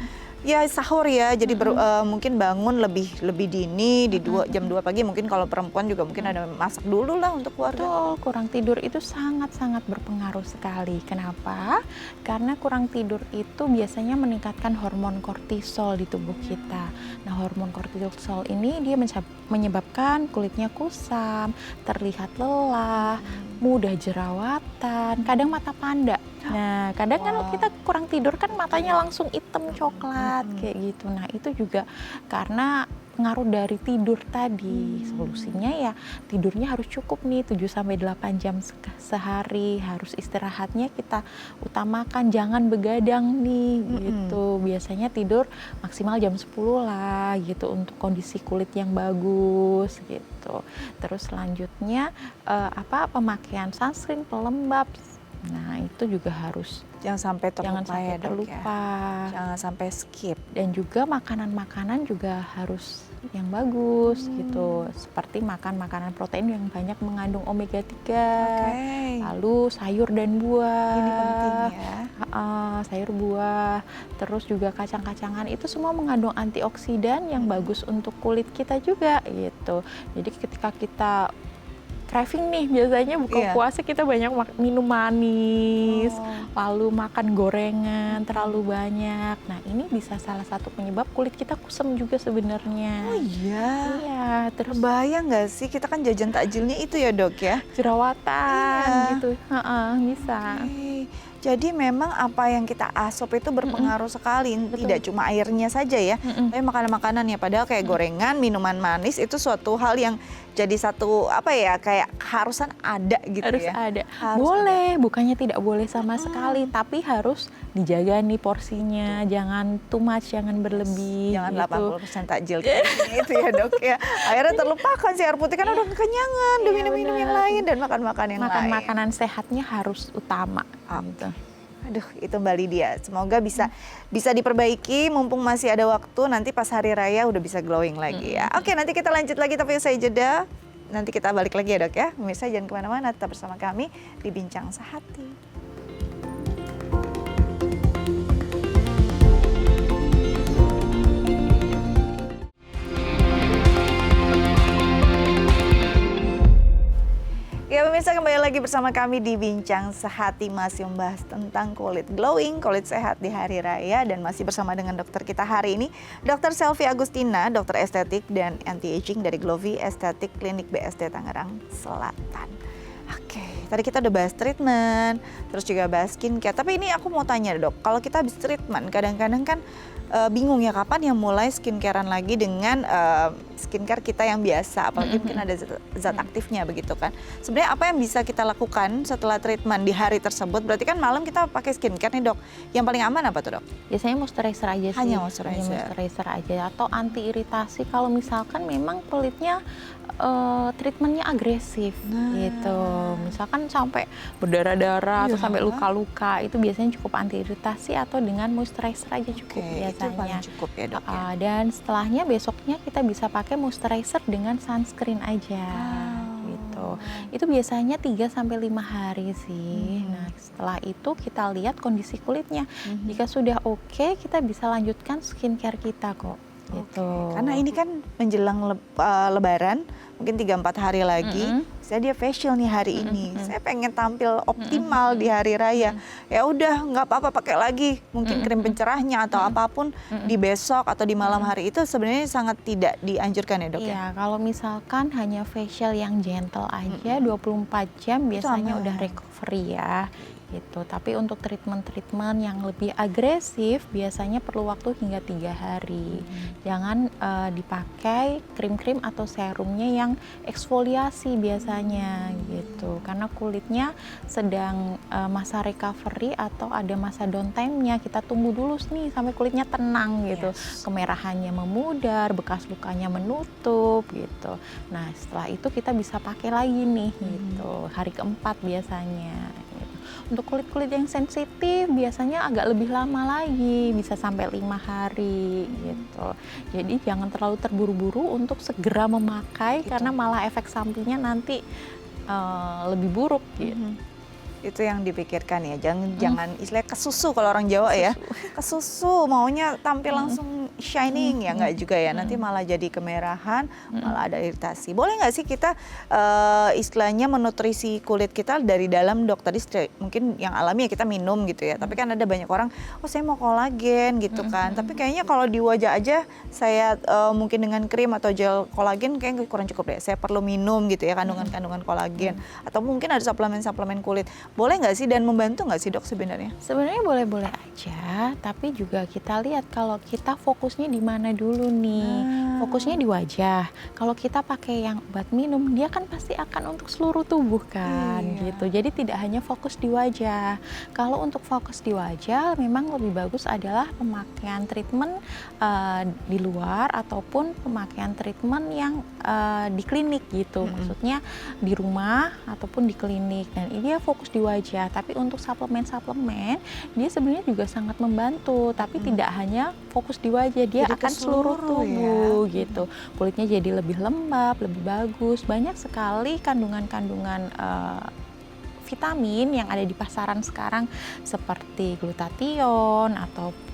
ya sahur ya, jadi mungkin bangun lebih dini di jam 2 pagi. Mungkin kalau perempuan juga mungkin ada masak dulu lah untuk keluarga. Betul, kurang tidur itu sangat-sangat berpengaruh sekali. Kenapa? Karena kurang tidur itu biasanya meningkatkan hormon kortisol di tubuh kita. Nah, hormon kortisol ini dia menyebabkan kulitnya kusam, terlihat lelah, mudah jerawatan, kadang mata panda. Nah, kadang kan kita kurang tidur kan matanya langsung hitam coklat kayak gitu. Nah, itu juga karena pengaruh dari tidur tadi. Solusinya ya tidurnya harus cukup nih 7-8 jam sehari. Harus istirahatnya kita utamakan, jangan begadang nih gitu. Biasanya tidur maksimal jam 10 lah gitu untuk kondisi kulit yang bagus gitu. Terus selanjutnya pemakaian sunscreen pelembab. Nah, itu juga harus Jangan sampai terlupa ya, Dok, ya. Jangan sampai skip. Dan juga makanan-makanan juga harus yang bagus gitu. Seperti makan makanan protein yang banyak mengandung omega 3. Lalu sayur dan buah. Ini penting ya. Sayur buah, terus juga kacang-kacangan itu semua mengandung antioksidan yang bagus untuk kulit kita juga gitu. Jadi ketika kita craving nih, biasanya buka puasa kita banyak minum manis, lalu makan gorengan terlalu banyak. Nah, ini bisa salah satu penyebab kulit kita kusam juga sebenarnya. Oh iya? Iya, terus bayang nggak sih, kita kan jajan takjilnya itu ya, Dok ya? Jerawatan gitu, bisa. Jadi memang apa yang kita asup itu berpengaruh sekali, tidak cuma airnya saja ya, tapi makanan-makanan ya. Padahal kayak gorengan, minuman manis itu suatu hal yang jadi satu kayak keharusan ada gitu harus ya. Ada. Boleh, bukannya tidak boleh sama sekali, tapi harus dijaga nih porsinya, jangan too much, jangan berlebih. Jangan gitu. 80% takjil itu ya, Dok ya. Akhirnya terlupakan si air putih kan udah kekenyangan, udah minum-minum yang lain dan makan-makan yang lain. Makanan sehatnya harus utama. Gitu. Aduh, itu Mbak Lydia. Semoga bisa diperbaiki mumpung masih ada waktu. Nanti pas hari raya udah bisa glowing lagi ya. Oke, nanti kita lanjut lagi tapi usai jeda. Nanti kita balik lagi ya, Dok ya. Pemirsa jangan kemana-mana, tetap bersama kami di Bincang Sehati. Ya pemirsa, kembali lagi bersama kami di Bincang Sehati, masih membahas tentang kulit glowing, kulit sehat di hari raya, dan masih bersama dengan dokter kita hari ini, Dr. Selvi Agustina, dokter estetik dan anti-aging dari Glowy Estetik Klinik BSD Tangerang Selatan. Oke, tadi kita udah bahas treatment, terus juga bahas skincare. Tapi ini aku mau tanya, Dok, kalau kita habis treatment, kadang-kadang kan bingung ya kapan yang mulai skincarean lagi dengan skincare kita yang biasa, apalagi mungkin ada zat aktifnya begitu kan. Sebenarnya apa yang bisa kita lakukan setelah treatment di hari tersebut? Berarti kan malam kita pakai skincare nih, Dok. Yang paling aman apa tuh, Dok? Biasanya moisturizer aja sih. Hanya moisturizer. Hanya moisturizer aja atau anti iritasi kalau misalkan memang kulitnya treatmentnya agresif gitu. Misalkan sampai berdarah-darah atau sampai luka-luka, itu biasanya cukup anti iritasi atau dengan moisturizer aja cukup biasanya. Itu paling cukup ya, Dok ya. Dan setelahnya besoknya kita bisa pakai moisturizer dengan sunscreen aja. Gitu. Itu biasanya 3-5 hari sih. Nah, setelah itu kita lihat kondisi kulitnya. Jika sudah oke, kita bisa lanjutkan skincare kita kok. Gitu. Karena ini kan menjelang lebaran, mungkin 3-4 hari lagi, saya dia facial nih hari ini. Saya pengen tampil optimal di hari raya. Ya udah, nggak apa-apa pakai lagi mungkin krim pencerahnya atau apapun di besok atau di malam hari, itu sebenarnya sangat tidak dianjurkan ya, Dok ya. Iya, kalau misalkan hanya facial yang gentle aja 24 jam biasanya udah recovery ya. Gitu. Tapi untuk treatment yang lebih agresif biasanya perlu waktu hingga 3 hari. Jangan dipakai krim-krim atau serumnya yang eksfoliasi biasanya gitu. Karena kulitnya sedang masa recovery atau ada masa downtime-nya. Kita tunggu dulu nih sampai kulitnya tenang gitu. Kemerahannya memudar, bekas lukanya menutup gitu. Nah, setelah itu kita bisa pakai lagi nih gitu. Hari keempat biasanya. Untuk kulit-kulit yang sensitif biasanya agak lebih lama lagi, bisa sampai 5 hari gitu. Jadi jangan terlalu terburu-buru untuk segera memakai karena malah efek sampingnya nanti lebih buruk gitu. Itu yang dipikirkan ya, jangan istilahnya kesusu kalau orang Jawa ya. Kesusu maunya tampil langsung shining ya, nggak juga ya. Nanti malah jadi kemerahan, malah ada iritasi. Boleh nggak sih kita istilahnya menutrisi kulit kita dari dalam, Dok? Tadi mungkin yang alami ya kita minum gitu ya. Tapi kan ada banyak orang, oh saya mau kolagen gitu kan. Tapi kayaknya kalau di wajah aja saya mungkin dengan krim atau gel kolagen kayaknya kurang cukup deh. Saya perlu minum gitu ya kandungan-kandungan kolagen. Atau mungkin ada suplemen-suplemen kulit. Boleh nggak sih dan membantu nggak sih, Dok, sebenarnya? Sebenarnya boleh-boleh aja, tapi juga kita lihat kalau kita fokusnya di mana dulu nih. Fokusnya di wajah. Kalau kita pakai yang obat minum, dia kan pasti akan untuk seluruh tubuh kan, gitu. Jadi tidak hanya fokus di wajah. Kalau untuk fokus di wajah, memang lebih bagus adalah pemakaian treatment di luar ataupun pemakaian treatment yang di klinik gitu. Maksudnya di rumah ataupun di klinik. Dan ini dia fokus di wajah, tapi untuk suplemen-suplemen dia sebenarnya juga sangat membantu, tapi tidak hanya fokus di wajah, dia jadi akan seluruh tubuh ya. gitu. Kulitnya jadi lebih lembab, lebih bagus. Banyak sekali kandungan-kandungan vitamin yang ada di pasaran sekarang seperti glutathione ataupun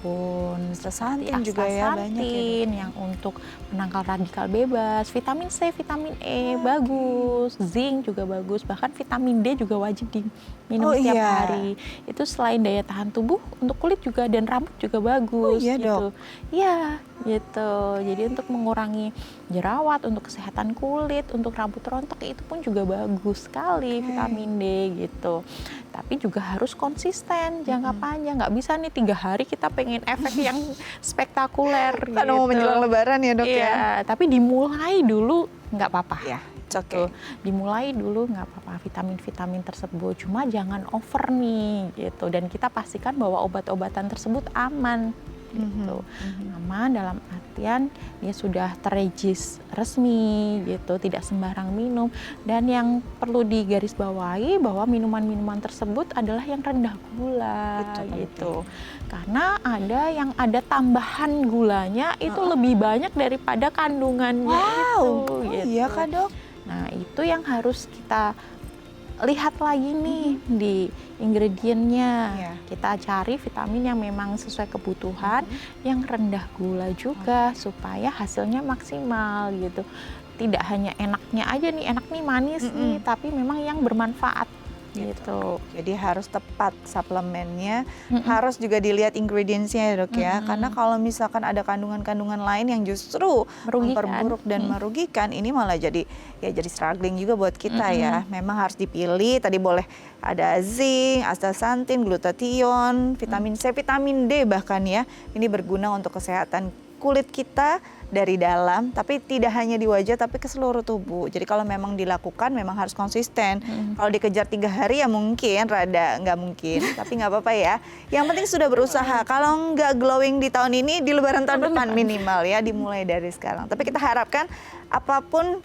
Astaxanthin juga ya, banyak ya, yang untuk menangkal radikal bebas, vitamin C, vitamin E bagus, zinc juga bagus, bahkan vitamin D juga wajib diminum setiap hari. Itu selain daya tahan tubuh, untuk kulit juga dan rambut juga bagus gitu. Dok? Iya, gitu. Jadi untuk mengurangi jerawat, untuk kesehatan kulit, untuk rambut rontok itu pun juga bagus sekali vitamin D gitu. Tapi juga harus konsisten jangka panjang. Nggak bisa nih 3 hari kita pengen efek yang spektakuler gitu. Kan mau menjelang Lebaran ya, Dok ya. Tapi dimulai dulu nggak apa-apa. Ya, gitu. Dimulai dulu nggak apa-apa vitamin-vitamin tersebut. Cuma jangan over nih gitu. Dan kita pastikan bahwa obat-obatan tersebut aman. Gitu. Aman dalam artian dia sudah terregis resmi gitu, tidak sembarang minum, dan yang perlu digarisbawahi bahwa minuman-minuman tersebut adalah yang rendah gula gitu. Karena ada tambahan gulanya itu lebih banyak daripada kandungannya itu gitu. Iya kan, Dok? Nah, itu yang harus kita lihat lagi nih di ingredientnya. Kita cari vitamin yang memang sesuai kebutuhan, yang rendah gula juga supaya hasilnya maksimal gitu. Tidak hanya enaknya aja nih, enak nih, manis nih, tapi memang yang bermanfaat gitu. Jadi harus tepat suplemennya, harus juga dilihat ingredientsnya ya, Dok ya. Karena kalau misalkan ada kandungan-kandungan lain yang justru memperburuk dan merugikan, ini malah jadi struggling juga buat kita ya. Memang harus dipilih. Tadi boleh ada zinc, astaxanthin, glutathione, vitamin C, vitamin D bahkan ya. Ini berguna untuk kesehatan kulit kita dari dalam, tapi tidak hanya di wajah, tapi ke seluruh tubuh. Jadi kalau memang dilakukan, memang harus konsisten. Kalau dikejar 3 hari ya mungkin rada nggak mungkin, tapi nggak apa-apa ya. Yang penting sudah berusaha. Kalau nggak glowing di tahun ini, di Lebaran tahun depan minimal ya, dimulai dari sekarang. Tapi kita harapkan apapun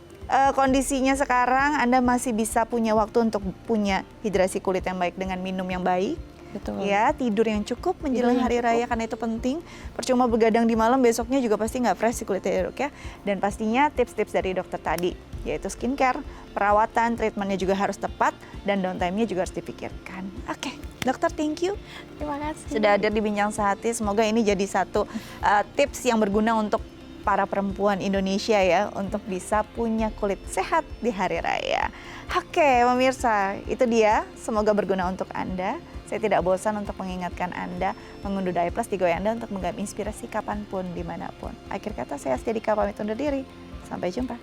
kondisinya sekarang, Anda masih bisa punya waktu untuk punya hidrasi kulit yang baik dengan minum yang baik. Betul. Ya, tidur yang cukup menjelang hari raya karena itu penting. Percuma begadang di malam, besoknya juga pasti nggak fresh kulitnya ya, Dok ya. Dan pastinya tips-tips dari dokter tadi, yaitu skincare, perawatan, treatmentnya juga harus tepat, dan downtime-nya juga harus dipikirkan. Oke, dokter, thank you. Terima kasih. Sudah hadir di Bincang Sehati. Semoga ini jadi satu tips yang berguna untuk para perempuan Indonesia ya, untuk bisa punya kulit sehat di hari raya. Oke, pemirsa, itu dia. Semoga berguna untuk Anda. Saya tidak bosan untuk mengingatkan Anda mengunduh Diaples di Go Anda untuk menggapai inspirasi kapanpun, dimanapun. Akhir kata saya Astia pamit undur diri. Sampai jumpa.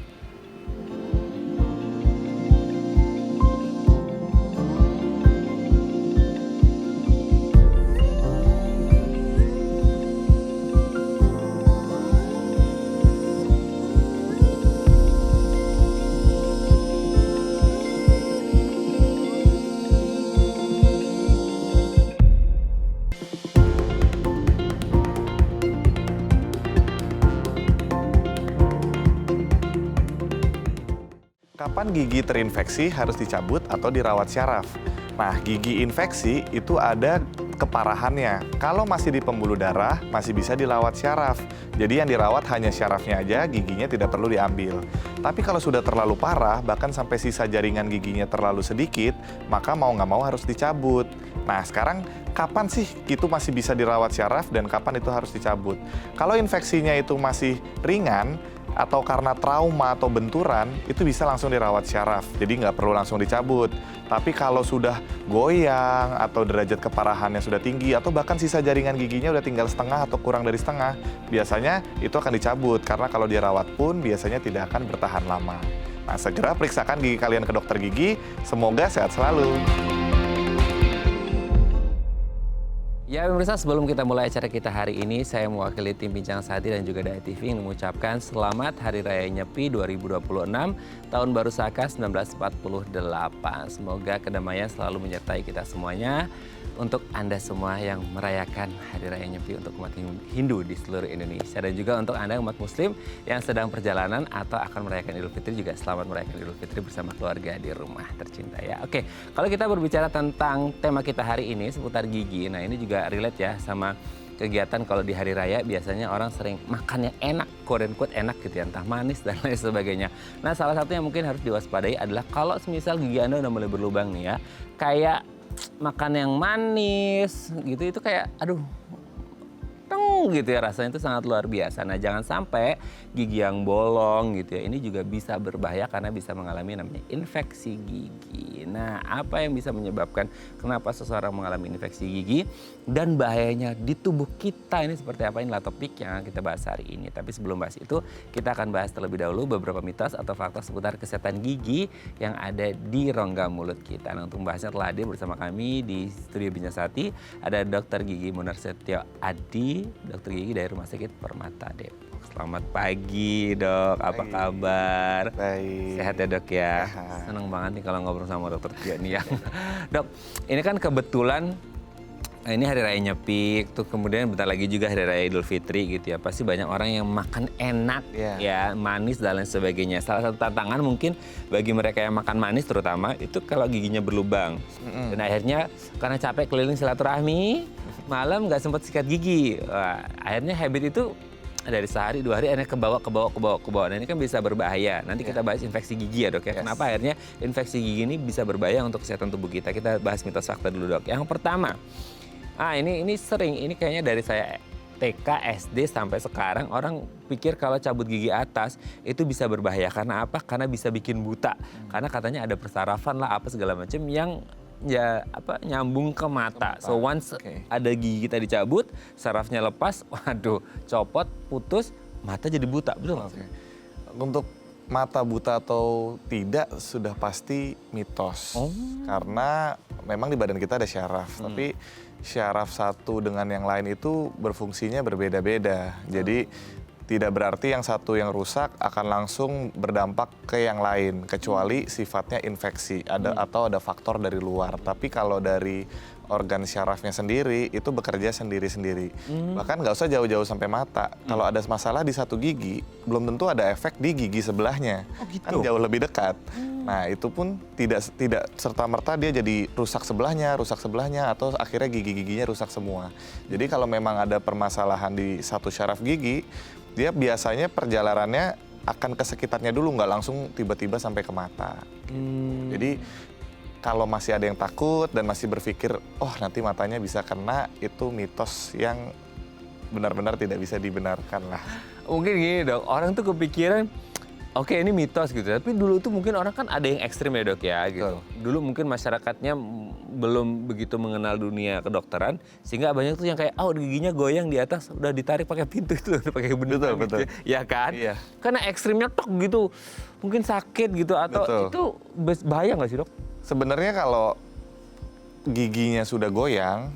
Kapan gigi terinfeksi harus dicabut atau dirawat syaraf? Nah, gigi infeksi itu ada keparahannya. Kalau masih di pembuluh darah, masih bisa dilawat syaraf. Jadi yang dirawat hanya syarafnya aja, giginya tidak perlu diambil. Tapi kalau sudah terlalu parah, bahkan sampai sisa jaringan giginya terlalu sedikit, maka mau nggak mau harus dicabut. Nah, sekarang kapan sih itu masih bisa dirawat syaraf dan kapan itu harus dicabut? Kalau infeksinya itu masih ringan, atau karena trauma atau benturan, itu bisa langsung dirawat syaraf. Jadi nggak perlu langsung dicabut. Tapi kalau sudah goyang atau derajat keparahannya sudah tinggi atau bahkan sisa jaringan giginya udah tinggal setengah atau kurang dari setengah, biasanya itu akan dicabut karena kalau dirawat pun biasanya tidak akan bertahan lama. Nah, segera periksakan gigi kalian ke dokter gigi. Semoga sehat selalu. Ya pemirsa, sebelum kita mulai acara kita hari ini, saya mewakili tim Bincang Sehati dan juga Daya TV yang mengucapkan selamat Hari Raya Nyepi 2026, Tahun Baru Saka 1948. Semoga kedamaian selalu menyertai kita semuanya. Untuk Anda semua yang merayakan Hari Raya Nyepi untuk umat Hindu di seluruh Indonesia. Dan juga untuk Anda umat Muslim yang sedang perjalanan atau akan merayakan Idul Fitri, juga selamat merayakan Idul Fitri bersama keluarga di rumah tercinta ya. Oke, kalau kita berbicara tentang tema kita hari ini seputar gigi, nah ini juga relate ya sama kegiatan kalau di hari raya biasanya orang sering makannya enak, quote enak gitu ya, entah manis dan lain sebagainya. Nah salah satu yang mungkin harus diwaspadai adalah kalau semisal gigi Anda udah mulai berlubang nih ya, kayak makan yang manis gitu, itu kayak aduh gitu ya, rasanya itu sangat luar biasa. Nah jangan sampai gigi yang bolong gitu ya, ini juga bisa berbahaya karena bisa mengalami namanya infeksi gigi. Nah apa yang bisa menyebabkan kenapa seseorang mengalami infeksi gigi dan bahayanya di tubuh kita ini seperti apa, inilah topik yang kita bahas hari ini. Tapi sebelum bahas itu, kita akan bahas terlebih dahulu beberapa mitos atau fakta seputar kesehatan gigi yang ada di rongga mulut kita. Nah untuk membahasnya telah hadir bersama kami di studio Bincang Sehati ada Dr. Gigi Munarsetyo Adi, dokter gigi dari Rumah Sakit Permata Depok. Selamat pagi dok, apa kabar? Baik. Sehat ya dok ya? Sehat. Seneng banget nih kalau ngobrol sama dokter Tio nih ya. Dok, ini kan kebetulan ini Hari Raya Nyepi, tuh kemudian bentar lagi juga Hari Raya Idul Fitri gitu ya. Pasti banyak orang yang makan enak ya, manis dan lain sebagainya. Salah satu tantangan mungkin bagi mereka yang makan manis terutama itu kalau giginya berlubang. Dan akhirnya karena capek keliling silaturahmi, malam nggak sempat sikat gigi. Wah, akhirnya habit itu dari sehari 2 hari akhirnya ke bawah. Nah ini kan bisa berbahaya. Nanti kita bahas infeksi gigi ya dok ya. Kenapa akhirnya infeksi gigi ini bisa berbahaya untuk kesehatan tubuh kita. Kita bahas mitos fakta dulu dok. Yang pertama, ini sering, ini kayaknya dari saya TK, SD sampai sekarang orang pikir kalau cabut gigi atas itu bisa berbahaya. Karena apa? Karena bisa bikin buta. Karena katanya ada persarafan lah apa segala macam yang nyambung ke mata. So once ada gigi kita dicabut, sarafnya lepas, waduh, copot, putus, mata jadi buta. Betul nggak? Untuk mata buta atau tidak sudah pasti mitos. Karena memang di badan kita ada syaraf, tapi syaraf satu dengan yang lain itu berfungsinya berbeda-beda. Jadi tidak berarti yang satu yang rusak akan langsung berdampak ke yang lain, kecuali sifatnya infeksi atau ada faktor dari luar. Tapi kalau dari organ syarafnya sendiri itu bekerja sendiri-sendiri. Bahkan nggak usah jauh-jauh sampai mata. Kalau ada masalah di satu gigi, belum tentu ada efek di gigi sebelahnya. Kan jauh lebih dekat. Nah itu pun tidak serta-merta dia jadi rusak sebelahnya, atau akhirnya gigi-giginya rusak semua. Jadi kalau memang ada permasalahan di satu syaraf gigi, dia biasanya perjalanannya akan ke sekitarnya dulu, nggak langsung tiba-tiba sampai ke mata. Jadi kalau masih ada yang takut dan masih berpikir, oh nanti matanya bisa kena, itu mitos yang benar-benar tidak bisa dibenarkan lah. Mungkin gini dok, orang tuh kepikiran, oke ini mitos gitu, tapi dulu tuh mungkin orang kan ada yang ekstrim ya dok ya gitu. Dulu mungkin masyarakatnya belum begitu mengenal dunia kedokteran, sehingga banyak tuh yang kayak, giginya goyang di atas, udah ditarik pakai pintu itu, pakai bendutan gitu. Ya kan? Iya. Karena ekstrimnya tok gitu, mungkin sakit gitu, atau itu bahaya nggak sih dok? Sebenarnya kalau giginya sudah goyang,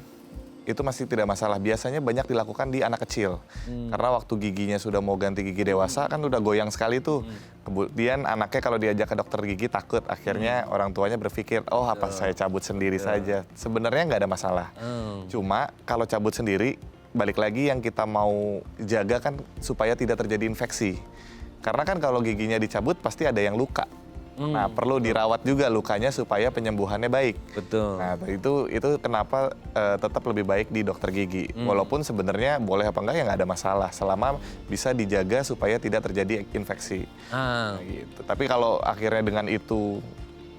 itu masih tidak masalah. Biasanya banyak dilakukan di anak kecil. Karena waktu giginya sudah mau ganti gigi dewasa, kan udah goyang sekali tuh. Kemudian anaknya kalau diajak ke dokter gigi takut. Akhirnya orang tuanya berpikir, apa saya cabut sendiri saja. Sebenarnya nggak ada masalah. Cuma kalau cabut sendiri, balik lagi yang kita mau jaga kan supaya tidak terjadi infeksi. Karena kan kalau giginya dicabut pasti ada yang luka. Nah, perlu dirawat juga lukanya supaya penyembuhannya baik. Betul. Nah, itu kenapa tetap lebih baik di dokter gigi. Walaupun sebenarnya boleh apa enggak ya nggak ada masalah selama bisa dijaga supaya tidak terjadi infeksi. Nah, gitu. Tapi kalau akhirnya dengan itu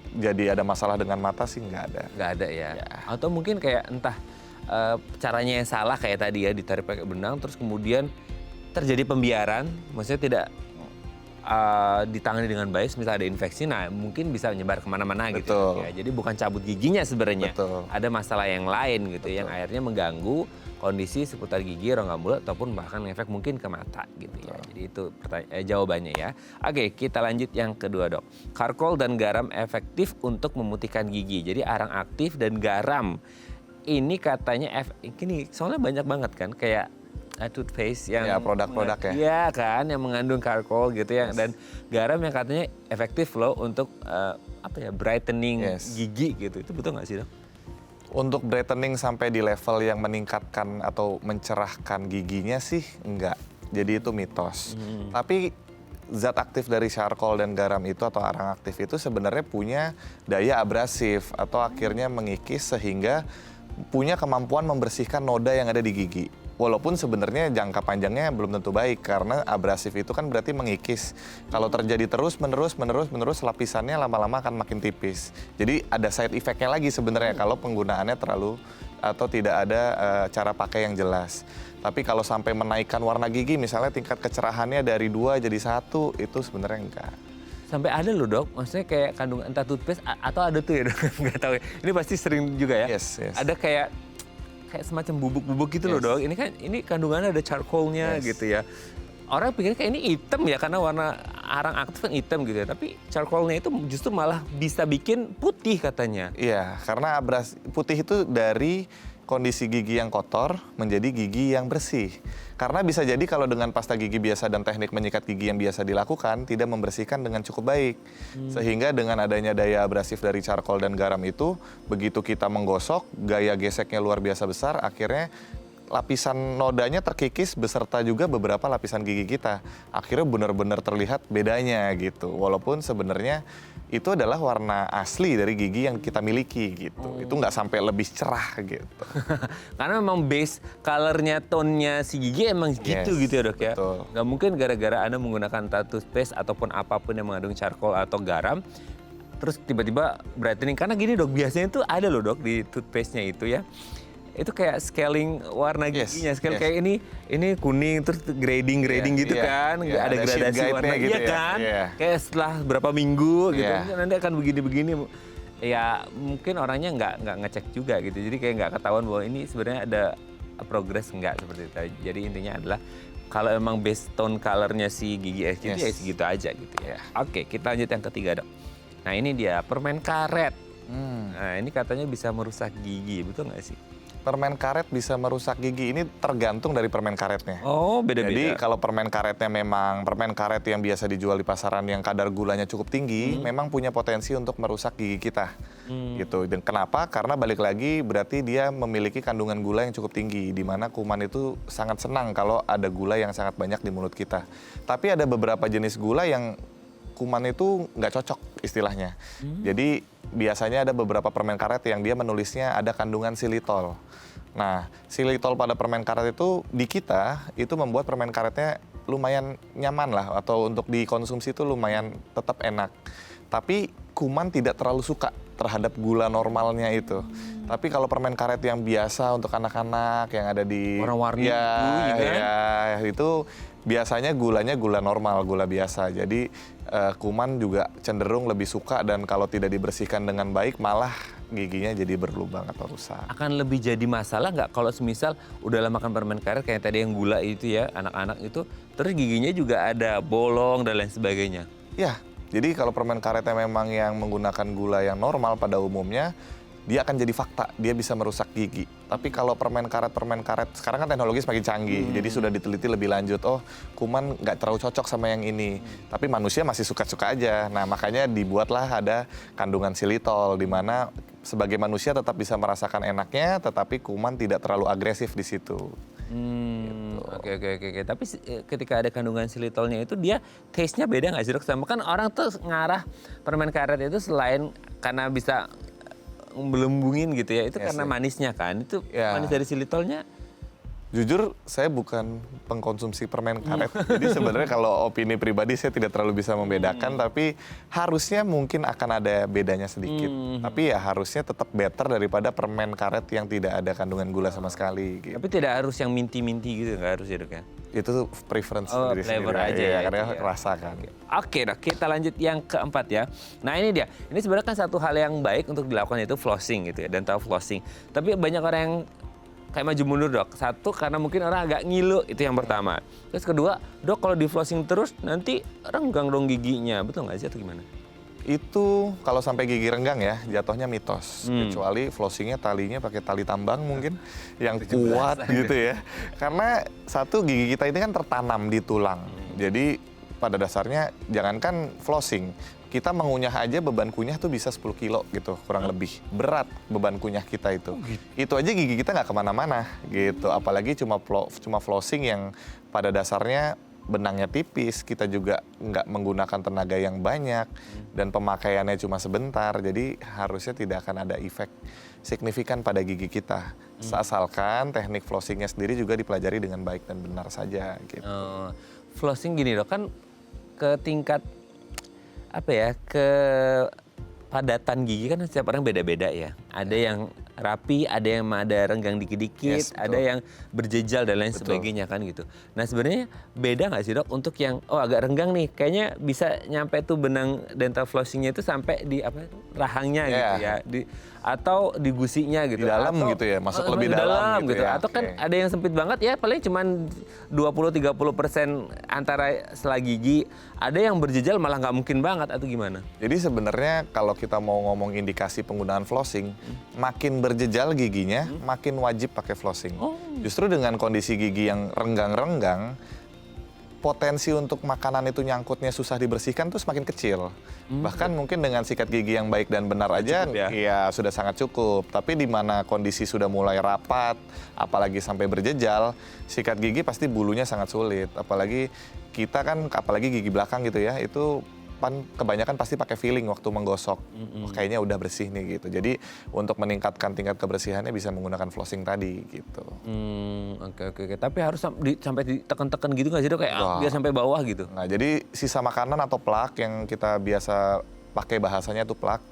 jadi ada masalah dengan mata sih nggak ada. Nggak ada ya. Atau mungkin kayak entah caranya yang salah kayak tadi ya, ditarik pakai benang terus kemudian terjadi pembiaran, maksudnya tidak ditangani dengan baik, misalnya ada infeksi, nah mungkin bisa menyebar kemana-mana gitu. Betul. Ya, jadi bukan cabut giginya sebenarnya, Betul. ada masalah yang lain gitu, yang akhirnya mengganggu kondisi seputar gigi, rongga mulut ataupun bahkan efek mungkin ke mata gitu ya. Jadi itu jawabannya ya. Oke, kita lanjut yang kedua dok. Charcoal dan garam efektif untuk memutihkan gigi. Jadi arang aktif dan garam ini katanya ini soalnya banyak banget kan kayak toothpaste yang Ya, produk-produk ya. Iya kan, yang mengandung charcoal gitu ya, dan garam yang katanya efektif loh untuk brightening gigi gitu. Itu betul nggak sih dok? Untuk brightening sampai di level yang meningkatkan atau mencerahkan giginya sih enggak. Jadi itu mitos. Tapi zat aktif dari charcoal dan garam itu atau arang aktif itu sebenarnya punya daya abrasif atau akhirnya mengikis sehingga punya kemampuan membersihkan noda yang ada di gigi. Walaupun sebenarnya jangka panjangnya belum tentu baik karena abrasif itu kan berarti mengikis. Kalau terjadi terus-menerus lapisannya lama-lama akan makin tipis. Jadi ada side effect-nya lagi sebenarnya kalau penggunaannya terlalu atau tidak ada cara pakai yang jelas. Tapi kalau sampai menaikkan warna gigi misalnya tingkat kecerahannya dari 2 jadi 1 itu sebenarnya enggak. Sampai ada loh dok, maksudnya kayak kandungan entah toothpaste atau ada tuh ya dok, nggak tahu ya. Ini pasti sering juga ya. Yes. Ada kayak semacam bubuk-bubuk gitu loh dok. Ini kandungannya ada charcoalnya gitu ya. Orang pikir kayak ini hitam ya karena warna arang aktif kan hitam gitu ya. Tapi charcoalnya itu justru malah bisa bikin putih katanya. Iya, karena putih itu dari kondisi gigi yang kotor menjadi gigi yang bersih. Karena bisa jadi kalau dengan pasta gigi biasa dan teknik menyikat gigi yang biasa dilakukan tidak membersihkan dengan cukup baik. Sehingga dengan adanya daya abrasif dari charcoal dan garam itu, begitu kita menggosok, gaya geseknya luar biasa besar, akhirnya lapisan nodanya terkikis beserta juga beberapa lapisan gigi kita. Akhirnya benar-benar terlihat bedanya gitu. Walaupun sebenarnya itu adalah warna asli dari gigi yang kita miliki gitu. Itu nggak sampai lebih cerah gitu. Karena memang base colornya, tone-nya si gigi emang gitu ya dok ya. Betul. Nggak mungkin gara-gara Anda menggunakan toothpaste ataupun apapun yang mengandung charcoal atau garam, terus tiba-tiba brightening. Karena gini dok, biasanya itu ada loh dok di toothpaste-nya itu ya. Itu kayak scaling warna giginya, kayak ini kuning terus grading gitu kan, ada gradasi warna gitu kan, kayak setelah berapa minggu gitu nanti akan begini. Ya mungkin orangnya nggak ngecek juga gitu, jadi kayak nggak ketahuan bahwa ini sebenarnya ada progres nggak seperti itu. Jadi intinya adalah kalau emang base tone colornya si gigi es gitu ya segitu aja gitu ya. Oke, kita lanjut yang ketiga dok. Nah ini dia permen karet. Nah ini katanya bisa merusak gigi, betul nggak sih? Permen karet bisa merusak gigi, ini tergantung dari permen karetnya. Oh, beda-beda. Jadi kalau permen karetnya memang permen karet yang biasa dijual di pasaran yang kadar gulanya cukup tinggi, memang punya potensi untuk merusak gigi kita. Gitu. Dan kenapa? Karena balik lagi berarti dia memiliki kandungan gula yang cukup tinggi, di mana kuman itu sangat senang kalau ada gula yang sangat banyak di mulut kita. Tapi ada beberapa jenis gula yang kuman itu nggak cocok istilahnya. Jadi biasanya ada beberapa permen karet yang dia menulisnya ada kandungan xilitol. Nah, xilitol pada permen karet itu di kita itu membuat permen karetnya lumayan nyaman lah atau untuk dikonsumsi itu lumayan tetap enak. Tapi kuman tidak terlalu suka terhadap gula normalnya itu. Tapi kalau permen karet yang biasa untuk anak-anak yang ada di warna-warni itu biasanya gulanya gula normal, gula biasa. Jadi kuman juga cenderung lebih suka dan kalau tidak dibersihkan dengan baik malah giginya jadi berlubang atau rusak. Akan lebih jadi masalah nggak kalau semisal udah lama makan permen karet kayak tadi yang gula itu ya, anak-anak itu, terus giginya juga ada bolong dan lain sebagainya? Ya, jadi kalau permen karetnya memang yang menggunakan gula yang normal pada umumnya, dia akan jadi fakta, dia bisa merusak gigi. Tapi kalau permen karet, sekarang kan teknologi semakin canggih, jadi sudah diteliti lebih lanjut, oh kuman nggak terlalu cocok sama yang ini. Tapi manusia masih suka-suka aja, nah makanya dibuatlah ada kandungan xilitol, di mana sebagai manusia tetap bisa merasakan enaknya, tetapi kuman tidak terlalu agresif di situ. Gitu. Oke. Tapi ketika ada kandungan xilitolnya itu dia taste-nya beda nggak sih dok? Sama kan orang tuh ngarah permen karet itu selain karena bisa melembungin gitu ya, itu karena manisnya kan. Itu manis dari xilitolnya. Jujur, saya bukan pengkonsumsi permen karet. Jadi sebenarnya kalau opini pribadi saya tidak terlalu bisa membedakan, tapi harusnya mungkin akan ada bedanya sedikit. Tapi ya harusnya tetap better daripada permen karet yang tidak ada kandungan gula sama sekali. Gitu. Tapi tidak harus yang minty-minty gitu, nggak harus ya dok ya? Itu preference flavor diri sendiri aja ya, karena itu ya. rasakan. Oke dok, kita lanjut yang keempat ya. Nah ini dia, ini sebenarnya kan satu hal yang baik untuk dilakukan itu flossing gitu ya, dental flossing. Tapi banyak orang yang kayak maju mundur dok. Satu, karena mungkin orang agak ngilu, itu yang pertama. Terus kedua, dok kalau di flossing terus nanti renggang dong giginya. Betul nggak sih atau gimana? Itu kalau sampai gigi renggang ya, jatuhnya mitos. Kecuali flossingnya talinya pakai tali tambang mungkin, yang kuat gitu ya. Karena satu, gigi kita ini kan tertanam di tulang. Jadi pada dasarnya jangankan flossing, kita mengunyah aja beban kunyah tuh bisa 10 kilo gitu, kurang lebih. Berat beban kunyah kita itu. Itu aja gigi kita nggak kemana-mana gitu. Apalagi cuma flossing yang pada dasarnya benangnya tipis, kita juga nggak menggunakan tenaga yang banyak, dan pemakaiannya cuma sebentar. Jadi harusnya tidak akan ada efek signifikan pada gigi kita. Asalkan teknik flossingnya sendiri juga dipelajari dengan baik dan benar saja gitu. Flossing gini dok, kan ke tingkat apa ya, ke padatan gigi kan setiap orang beda-beda ya. Ada yang rapi, ada yang ada renggang dikit-dikit, ada yang berjejal dan lain sebagainya kan gitu. Nah sebenarnya beda nggak sih dok untuk yang agak renggang nih, kayaknya bisa nyampe tuh benang dental flossingnya itu sampai di apa rahangnya gitu ya, atau di gusinya gitu. Di dalam atau, gitu ya, masuk lebih dalam gitu ya. Atau kan ada yang sempit banget ya, paling cuma 20-30% antara sela gigi. Ada yang berjejal malah nggak mungkin banget atau gimana? Jadi sebenarnya kalau kita mau ngomong indikasi penggunaan flossing, makin berjejal giginya, makin wajib pakai flossing. Justru dengan kondisi gigi yang renggang-renggang, potensi untuk makanan itu nyangkutnya susah dibersihkan tuh semakin kecil. Bahkan mungkin dengan sikat gigi yang baik dan benar aja, ya sudah sangat cukup. Tapi di mana kondisi sudah mulai rapat, apalagi sampai berjejal, sikat gigi pasti bulunya sangat sulit. Apalagi kita kan, apalagi gigi belakang gitu ya, itu kebanyakan pasti pakai feeling waktu menggosok. Kayaknya udah bersih nih gitu. Jadi untuk meningkatkan tingkat kebersihannya bisa menggunakan flossing tadi gitu. Oke. Tapi harus sampai ditekan-tekan gitu nggak sih dok? Kayak biar sampai bawah gitu? Nah jadi sisa makanan atau plak yang kita biasa pakai bahasanya tuh plak,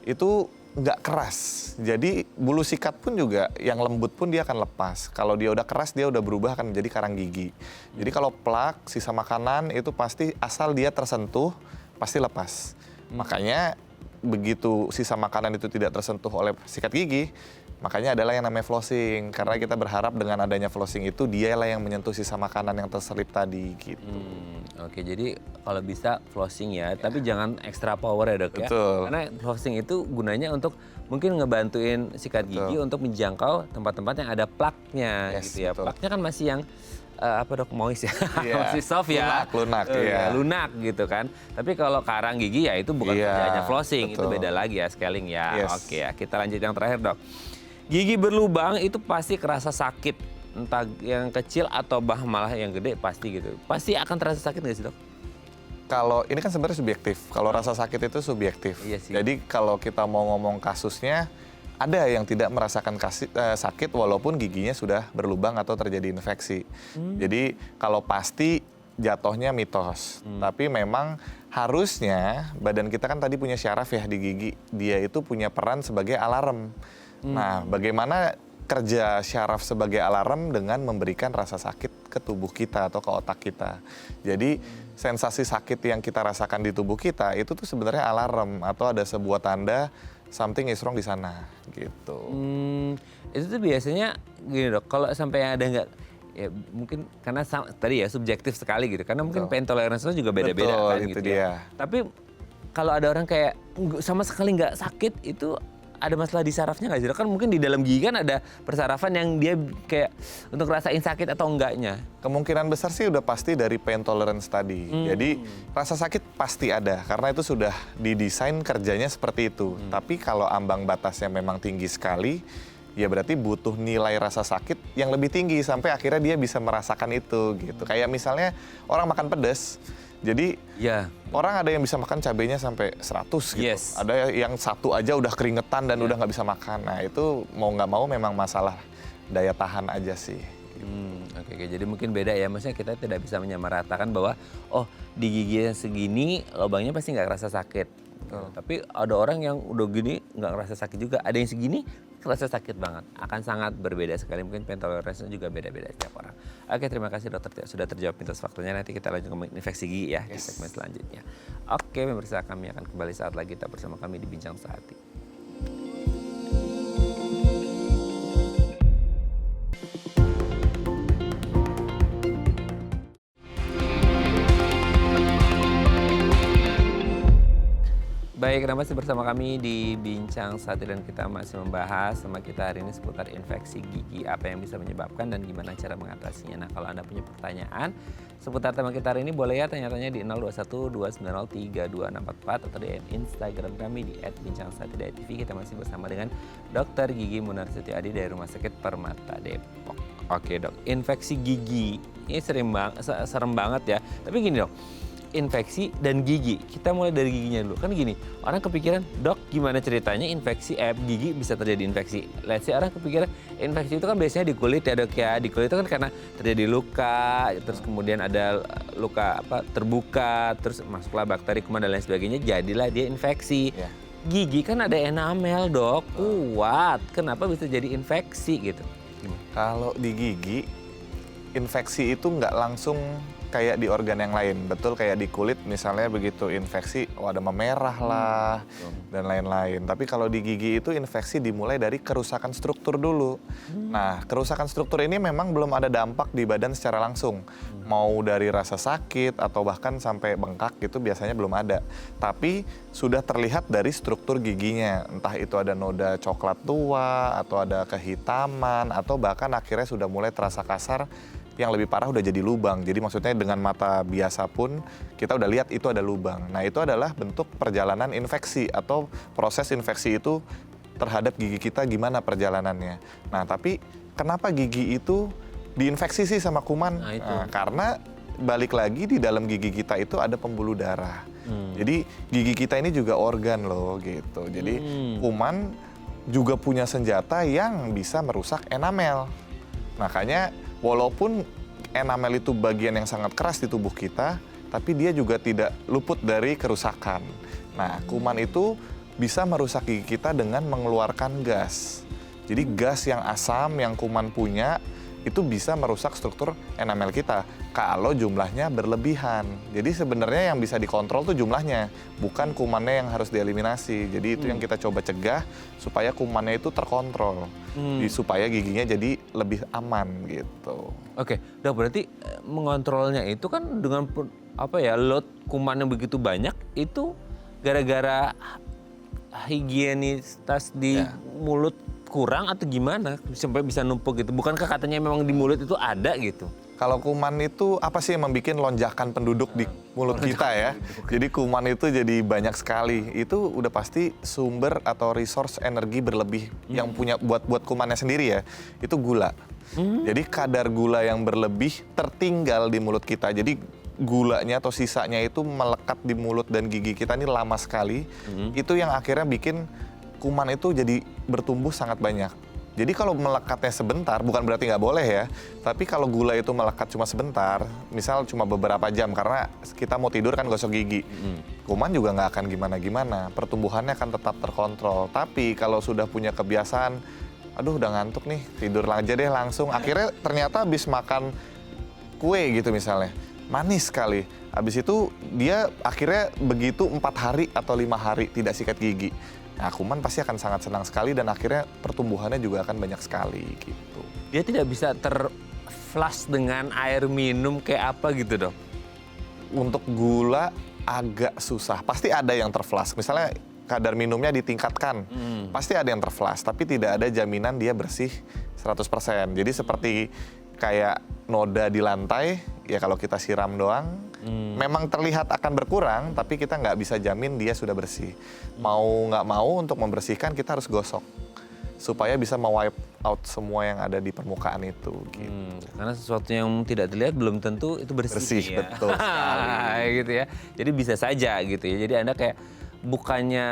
itu nggak keras. Jadi bulu sikat pun juga yang lembut pun dia akan lepas. Kalau dia udah keras dia udah berubah akan menjadi karang gigi. Jadi kalau plak, sisa makanan itu pasti asal dia tersentuh, pasti lepas. Makanya begitu sisa makanan itu tidak tersentuh oleh sikat gigi, makanya adalah yang namanya flossing. Karena kita berharap dengan adanya flossing itu dialah yang menyentuh sisa makanan yang terselip tadi gitu. Oke, jadi kalau bisa flossing ya, tapi jangan extra power ya dok ya. Betul. Karena flossing itu gunanya untuk mungkin ngebantuin sikat gigi untuk menjangkau tempat-tempat yang ada plaknya gitu ya. Betul. Plaknya kan masih yang apa dok, moist ya, masih soft ya, lunak, lunak gitu kan. Tapi kalau karang gigi ya itu bukan kerjanya flossing, itu beda lagi ya, scaling ya. Oke ya, kita lanjut yang terakhir dok. Gigi berlubang itu pasti kerasa sakit, entah yang kecil atau malah yang gede pasti gitu. Pasti akan terasa sakit nggak sih dok? Kalau ini kan sebenarnya subjektif. Kalau rasa sakit itu subjektif. Iya sih. Jadi kalau kita mau ngomong kasusnya, ada yang tidak merasakan sakit walaupun giginya sudah berlubang atau terjadi infeksi. Jadi kalau pasti jatuhnya mitos. Tapi memang harusnya badan kita kan tadi punya syaraf ya di gigi. Dia itu punya peran sebagai alarm. Nah, bagaimana kerja syaraf sebagai alarm dengan memberikan rasa sakit ke tubuh kita atau ke otak kita. Jadi sensasi sakit yang kita rasakan di tubuh kita itu tuh sebenarnya alarm atau ada sebuah tanda something is wrong di sana gitu. Itu tuh biasanya gini dok, kalau sampai ada nggak, ya mungkin karena tadi ya subjektif sekali gitu, karena mungkin pain tolerance juga beda-beda kan itu gitu dia. ya. Tapi kalau ada orang kayak sama sekali nggak sakit, itu ada masalah di sarafnya nggak sih dok? Kan mungkin di dalam gigi kan ada persarafan yang dia kayak untuk rasain sakit atau enggaknya. Kemungkinan besar sih udah pasti dari pain tolerance tadi. Jadi rasa sakit pasti ada karena itu sudah didesain kerjanya seperti itu. Tapi kalau ambang batasnya memang tinggi sekali, ya berarti butuh nilai rasa sakit yang lebih tinggi sampai akhirnya dia bisa merasakan itu gitu. Kayak misalnya orang makan pedas, jadi Ya. orang ada yang bisa makan cabenya sampai 100 gitu. Yes. Ada yang satu aja udah keringetan dan udah nggak bisa makan. Nah itu mau nggak mau memang masalah daya tahan aja sih. Oke, jadi mungkin beda ya, maksudnya kita tidak bisa menyamaratakan bahwa di gigi yang segini lubangnya pasti nggak ngerasa sakit. Tapi ada orang yang udah gini nggak ngerasa sakit juga, ada yang segini ngerasa sakit banget. Akan sangat berbeda sekali, mungkin pain tolerance juga beda-beda setiap orang. Oke, terima kasih dokter sudah terjawab mitos faktornya. Nanti kita lanjut ngomongin infeksi gigi ya di segmen selanjutnya. Oke, pemirsa, kami akan kembali saat lagi tetap bersama kami di Bincang Sehati. Baik, masih bersama kami di Bincang Sehati dan kita masih membahas sama kita hari ini seputar infeksi gigi, apa yang bisa menyebabkan dan gimana cara mengatasinya. Nah, kalau Anda punya pertanyaan seputar tema kita hari ini, boleh ya tanya-tanya di 0212903244 atau di Instagram kami di @bincangsehati.tv. Kita masih bersama dengan Dr. Gigi Munar Setiadi dari Rumah Sakit Permata Depok. Oke dok, infeksi gigi ini serem banget ya. Tapi gini dok, infeksi dan gigi. Kita mulai dari giginya dulu. Kan gini, orang kepikiran, dok gimana ceritanya gigi bisa terjadi infeksi. Let's say orang kepikiran infeksi itu kan biasanya di kulit ya dok ya. Di kulit itu kan karena terjadi luka, terus kemudian ada luka terbuka, terus masuklah bakteri, kuman dan lain sebagainya, jadilah dia infeksi. Ya. Gigi kan ada enamel dok, kuat. Kenapa bisa jadi infeksi gitu? Gimana? Kalau di gigi, infeksi itu nggak langsung kayak di organ yang lain. Betul kayak di kulit misalnya begitu infeksi, ada memerah lah dan lain-lain. Tapi kalau di gigi itu infeksi dimulai dari kerusakan struktur dulu. Nah, kerusakan struktur ini memang belum ada dampak di badan secara langsung. Mau dari rasa sakit atau bahkan sampai bengkak gitu biasanya belum ada. Tapi sudah terlihat dari struktur giginya. Entah itu ada noda coklat tua atau ada kehitaman atau bahkan akhirnya sudah mulai terasa kasar. Yang lebih parah udah jadi lubang. Jadi maksudnya dengan mata biasa pun kita udah lihat itu ada lubang. Nah itu adalah bentuk perjalanan infeksi atau proses infeksi itu terhadap gigi kita gimana perjalanannya. Nah tapi kenapa gigi itu diinfeksi sih sama kuman? Nah, itu. Karena balik lagi di dalam gigi kita itu ada pembuluh darah. Jadi gigi kita ini juga organ loh gitu. Jadi kuman juga punya senjata yang bisa merusak enamel. Makanya walaupun enamel itu bagian yang sangat keras di tubuh kita, tapi dia juga tidak luput dari kerusakan. Nah, kuman itu bisa merusak gigi kita dengan mengeluarkan gas. Jadi gas yang asam yang kuman punya itu bisa merusak struktur enamel kita kalau jumlahnya berlebihan. Jadi sebenarnya yang bisa dikontrol tuh jumlahnya, bukan kumannya yang harus dieliminasi. Jadi itu yang kita coba cegah supaya kumannya itu terkontrol, supaya giginya jadi lebih aman gitu. Oke, dok, berarti mengontrolnya itu kan dengan load kuman yang begitu banyak itu gara-gara higienitas di mulut kurang atau gimana sampai bisa numpuk gitu? Bukankah katanya memang di mulut itu ada gitu? Kalau kuman itu apa sih yang membuat lonjakan penduduk di mulut kita ya? Jadi kuman itu jadi banyak sekali. Itu udah pasti sumber atau resource energi berlebih yang punya buat kumannya sendiri ya. Itu gula. Jadi kadar gula yang berlebih tertinggal di mulut kita. Jadi gulanya atau sisanya itu melekat di mulut dan gigi kita ini lama sekali. Itu yang akhirnya bikin kuman itu jadi bertumbuh sangat banyak. Jadi kalau melekatnya sebentar, bukan berarti nggak boleh ya. Tapi kalau gula itu melekat cuma sebentar, misal cuma beberapa jam, karena kita mau tidur kan gosok gigi. Kuman juga nggak akan gimana-gimana, pertumbuhannya akan tetap terkontrol. Tapi kalau sudah punya kebiasaan, aduh udah ngantuk nih, tidur aja deh langsung. Akhirnya ternyata habis makan kue gitu misalnya, manis sekali. Habis itu dia akhirnya begitu 4 hari atau 5 hari tidak sikat gigi. Nah, kuman pasti akan sangat senang sekali dan akhirnya pertumbuhannya juga akan banyak sekali gitu. Dia tidak bisa terflush dengan air minum kayak apa gitu dok? Untuk gula agak susah, pasti ada yang terflush. Misalnya kadar minumnya ditingkatkan, pasti ada yang terflush, tapi tidak ada jaminan dia bersih 100%. Jadi seperti kayak noda di lantai, ya kalau kita siram doang, memang terlihat akan berkurang, tapi kita nggak bisa jamin dia sudah bersih. Mau nggak mau untuk membersihkan kita harus gosok. supaya bisa mewipe out semua yang ada di permukaan itu. Gitu. Karena sesuatu yang tidak terlihat belum tentu itu bersih. Bersih, ya. betul sekali. Gitu ya. Jadi bisa saja gitu ya. Jadi Anda kayak bukannya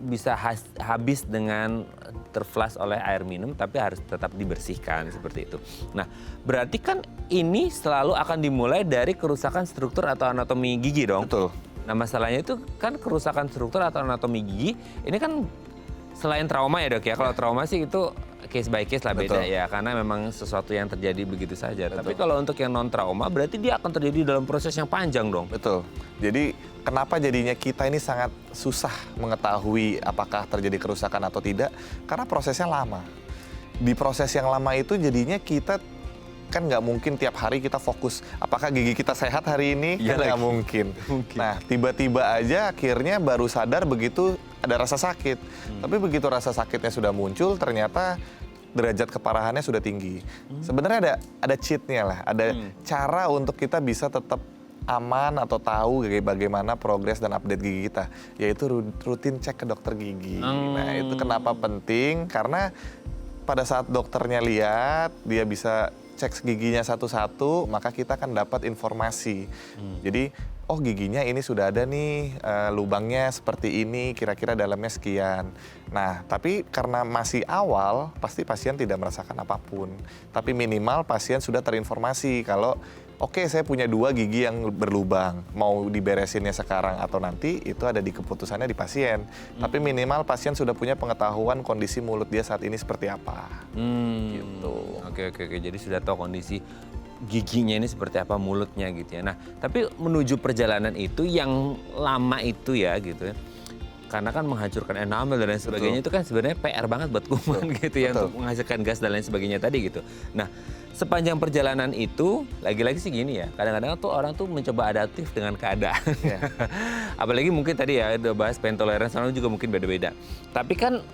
bisa habis dengan terflush oleh air minum, tapi harus tetap dibersihkan seperti itu. Nah, berarti kan ini selalu akan dimulai dari kerusakan struktur atau anatomi gigi dong? Betul. Nah, masalahnya itu kan kerusakan struktur atau anatomi gigi, ini kan selain trauma ya dok ya, kalau trauma sih itu case by case lah beda. Betul. Ya, karena memang sesuatu yang terjadi begitu saja. Betul. Tapi kalau untuk yang non trauma berarti dia akan terjadi dalam proses yang panjang dong. Betul. Jadi kenapa jadinya kita ini sangat susah mengetahui apakah terjadi kerusakan atau tidak? Karena prosesnya lama. Di proses yang lama itu jadinya kita kan nggak mungkin tiap hari kita fokus apakah gigi kita sehat hari ini, Iya kan nggak lagi. mungkin. Mungkin. Nah, tiba-tiba aja akhirnya baru sadar begitu ada rasa sakit. Tapi begitu rasa sakitnya sudah muncul, ternyata derajat keparahannya sudah tinggi. Sebenarnya ada cheat-nya lah, ada cara untuk kita bisa tetap aman atau tahu bagaimana progres dan update gigi kita, yaitu rutin cek ke dokter gigi. Nah, itu kenapa penting, karena pada saat dokternya lihat, dia bisa cek giginya satu-satu, maka kita akan dapat informasi. Jadi, oh giginya ini sudah ada nih, lubangnya seperti ini, kira-kira dalamnya sekian. Nah, tapi karena masih awal, pasti pasien tidak merasakan apapun. Tapi minimal pasien sudah terinformasi kalau, oke, saya punya 2 gigi yang berlubang, mau diberesinnya sekarang atau nanti, itu ada di keputusannya di pasien. Tapi minimal pasien sudah punya pengetahuan kondisi mulut dia saat ini seperti apa. Gitu. Oke. Jadi sudah tahu kondisi giginya ini seperti apa, mulutnya gitu ya. Nah, tapi menuju perjalanan itu yang lama itu ya gitu ya. Karena kan menghancurkan enamel dan lain sebagainya itu kan sebenarnya PR banget buat kuman gitu ya, Betul. untuk menghasilkan gas dan lain sebagainya tadi gitu. Nah, sepanjang perjalanan itu lagi-lagi sih gini ya, kadang-kadang tuh orang tuh mencoba adaptif dengan keadaan. Ya. Apalagi mungkin tadi ya udah bahas pain tolerance, orang juga mungkin beda-beda. Tapi kan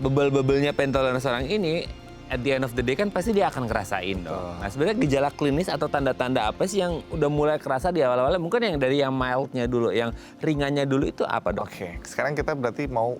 bebel-bebelnya pain tolerance orang ini, at the end of the day kan pasti dia akan ngerasain dong. Nah, sebenarnya gejala klinis atau tanda-tanda apa sih yang udah mulai kerasa di awal-awalnya? Mungkin yang dari yang mildnya dulu, yang ringannya dulu itu apa dok? Oke, sekarang kita berarti mau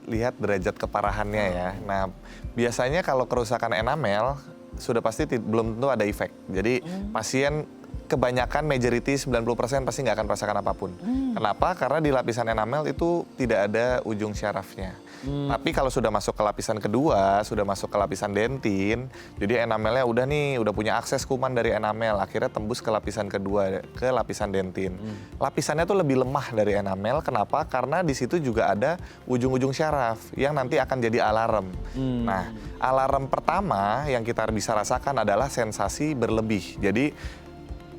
lihat derajat keparahannya ya. Nah, biasanya kalau kerusakan enamel sudah pasti belum tentu ada efek. Jadi pasien kebanyakan majority 90% pasti nggak akan merasakan apapun. Kenapa? Karena di lapisan enamel itu tidak ada ujung syarafnya. Tapi kalau sudah masuk ke lapisan kedua, sudah masuk ke lapisan dentin, jadi enamelnya udah punya akses kuman dari enamel, akhirnya tembus ke lapisan kedua, ke lapisan dentin. Lapisannya tuh lebih lemah dari enamel, kenapa? Karena di situ juga ada ujung-ujung syaraf yang nanti akan jadi alarm. Nah, alarm pertama yang kita bisa rasakan adalah sensasi berlebih. Jadi